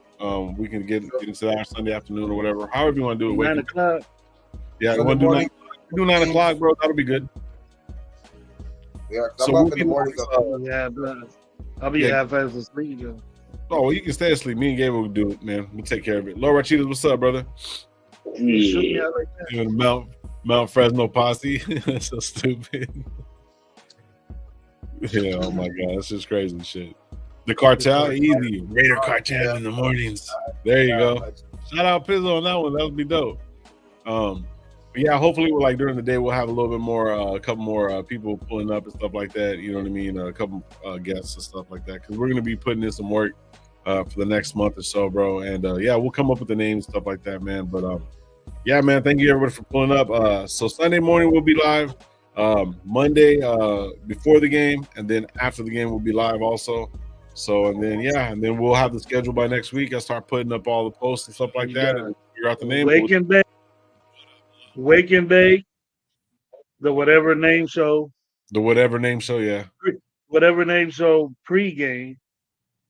We can get into that Sunday afternoon or whatever. However you want to do it. 9 o'clock. Yeah, you want to do 9 o'clock, bro? That'll be good. Yeah, so I'm up in the morning. I'll be half-assed asleep, Joe. Oh, well, you can stay asleep. Me and Gabe will do it, man. We'll take care of it. Laura Cheetahs, what's up, brother? Yeah. Mount Fresno posse. So stupid. Yeah, oh my God, that's just crazy shit. The cartel, easy. Raider cartel in the mornings. There you go. Shout out Pizzo on that one. That would be dope. But yeah, hopefully, like during the day, we'll have a little bit more, a couple more people pulling up and stuff like that. You know what I mean? A couple guests and stuff like that, because we're gonna be putting in some work for the next month or so, bro. And yeah, we'll come up with the names and stuff like that, man. But yeah, man, thank you everybody for pulling up. So Sunday morning we'll be live. Monday before the game, and then after the game we'll be live also. So and then we'll have the schedule by next week. I'll start putting up all the posts and stuff like that, and figure out the name. Wake and Bake, the Whatever Name Show. The Whatever Name Show, yeah. Whatever Name Show pregame,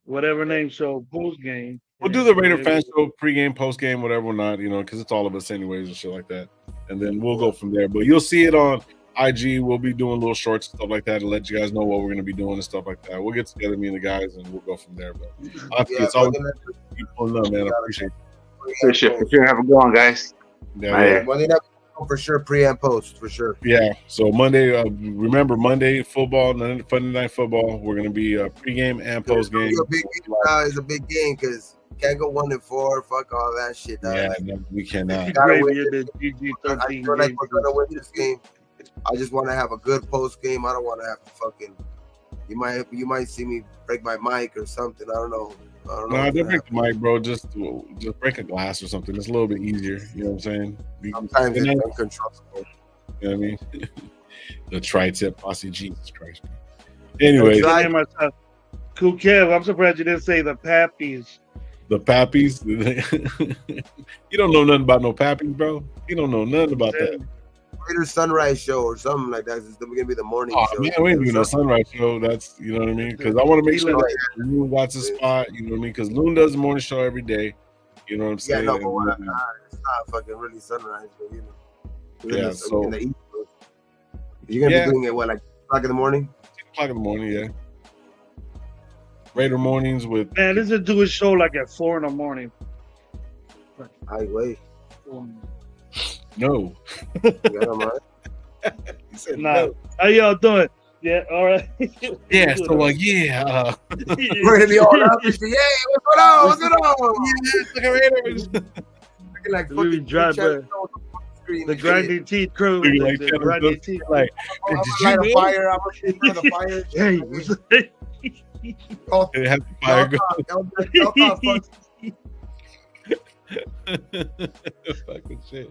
Whatever Name Show postgame. We'll do the Raider Fan Show pregame, postgame, whatever or not, you know, because it's all of us anyways and shit like that. And then we'll go from there. But you'll see it on IG. We'll be doing little shorts and stuff like that, and let you guys know what we're going to be doing and stuff like that. We'll get together, me and the guys, and we'll go from there. But it's always keep pulling up, man. I appreciate it. Appreciate it. Have a good one, guys. Yeah. Monday night for sure, pre and post for sure. Yeah. So Monday, remember Monday football, Sunday night football. We're gonna be pregame and postgame. It's a big game because can't go 1-4. Fuck all that shit. Yeah, no, we cannot. I feel like we're gonna win this game. I just want to have a good post game. I don't want to have to fucking. You might see me break my mic or something. I don't know. No, don't break the mic, bro. Just break a glass or something. It's a little bit easier. You know what I'm saying? Sometimes it's uncontrollable. You know what I mean? The tri-tip posse, Jesus Christ. Anyway. Cool Kev, I'm surprised you didn't say the Pappies. The Pappies? You don't know nothing about no Pappies, bro. You don't know nothing about that. Raider Sunrise Show or something like that. It's gonna be the morning show. Man, we ain't doing no sunrise show. That's, you know what I mean? Because I want to make sure that Loon got his spot. You know what I mean? Because Loon does the morning show every day. You know what I'm saying? Yeah, no, but it's not fucking really sunrise, but you know. Yeah, so you're gonna be doing it like 2:00 in the morning? 2:00 in the morning, yeah. Raider mornings with. Man, this is do a show like at 4 in the morning. I wait. No. He said no. How y'all doing? Yeah, all right. Yeah, so yeah. We're gonna be all up. Yeah, what's going on? Yeah, look at Raiders. looking like We be fucking dry, Channel bro. screen The and grinding teeth crew. Like, The Channel grinding Dust, teeth. like, I'm did gonna you light a know? fire. I'm gonna shoot the fire. Hey, what's that? Oh, It has the fire y'all thought Fucking shit.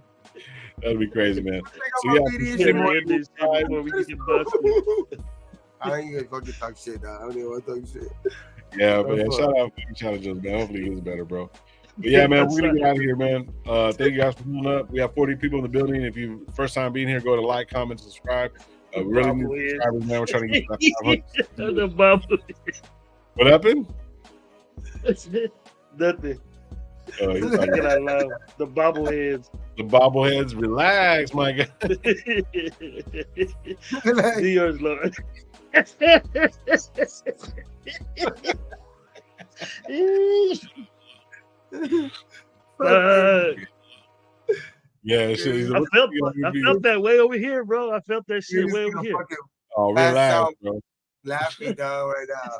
That'd be crazy, man. fuck So, yeah, my Yeah, shit. we end this shit before we get busted. I ain't gonna fucking talk shit now. I don't even want to talk shit. Yeah, but yeah, shout out to challenges, man. Hopefully he gets better, bro. But yeah, man, we're gonna get out of here, man. Thank you guys for pulling up. We have 40 people in the building. If you first time being here, go to like, comment, subscribe. We really need subscribers, man. We're trying to get to that 500. The bubble. What happened? Nothing. He's Look like, at I love the bobbleheads. the bobbleheads, relax, my guy. Yours, Lord. Yeah, shit. He's a I felt that way over here, bro. I felt that shit way over here. Oh, relax, bro. Laughing down right now.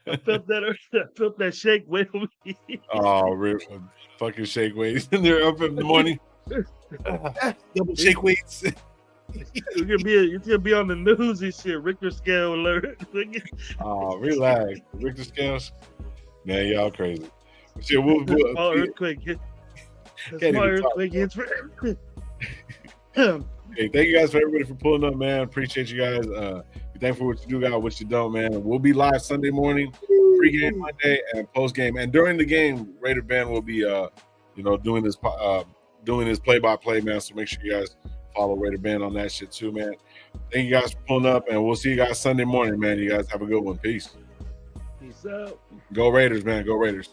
I felt that shake way over here. Oh, fucking shake weights. They're up in the morning. Double shake weights. It's gonna be on the news and shit. Richter scale alert. Oh, relax. Richter scales. Man, y'all crazy. Shit, we'll Small earthquake. Small earthquake hits. Hey, thank you guys for everybody for pulling up, man. Appreciate you guys. Be thankful for what you do, guys, what you don't, man. We'll be live Sunday morning, pre-game Monday, and post-game. And during the game, Raider Band will be, doing this play-by-play, man. So make sure you guys follow Raider Band on that shit too, man. Thank you guys for pulling up, and we'll see you guys Sunday morning, man. You guys have a good one. Peace. Peace out. Go Raiders, man. Go Raiders.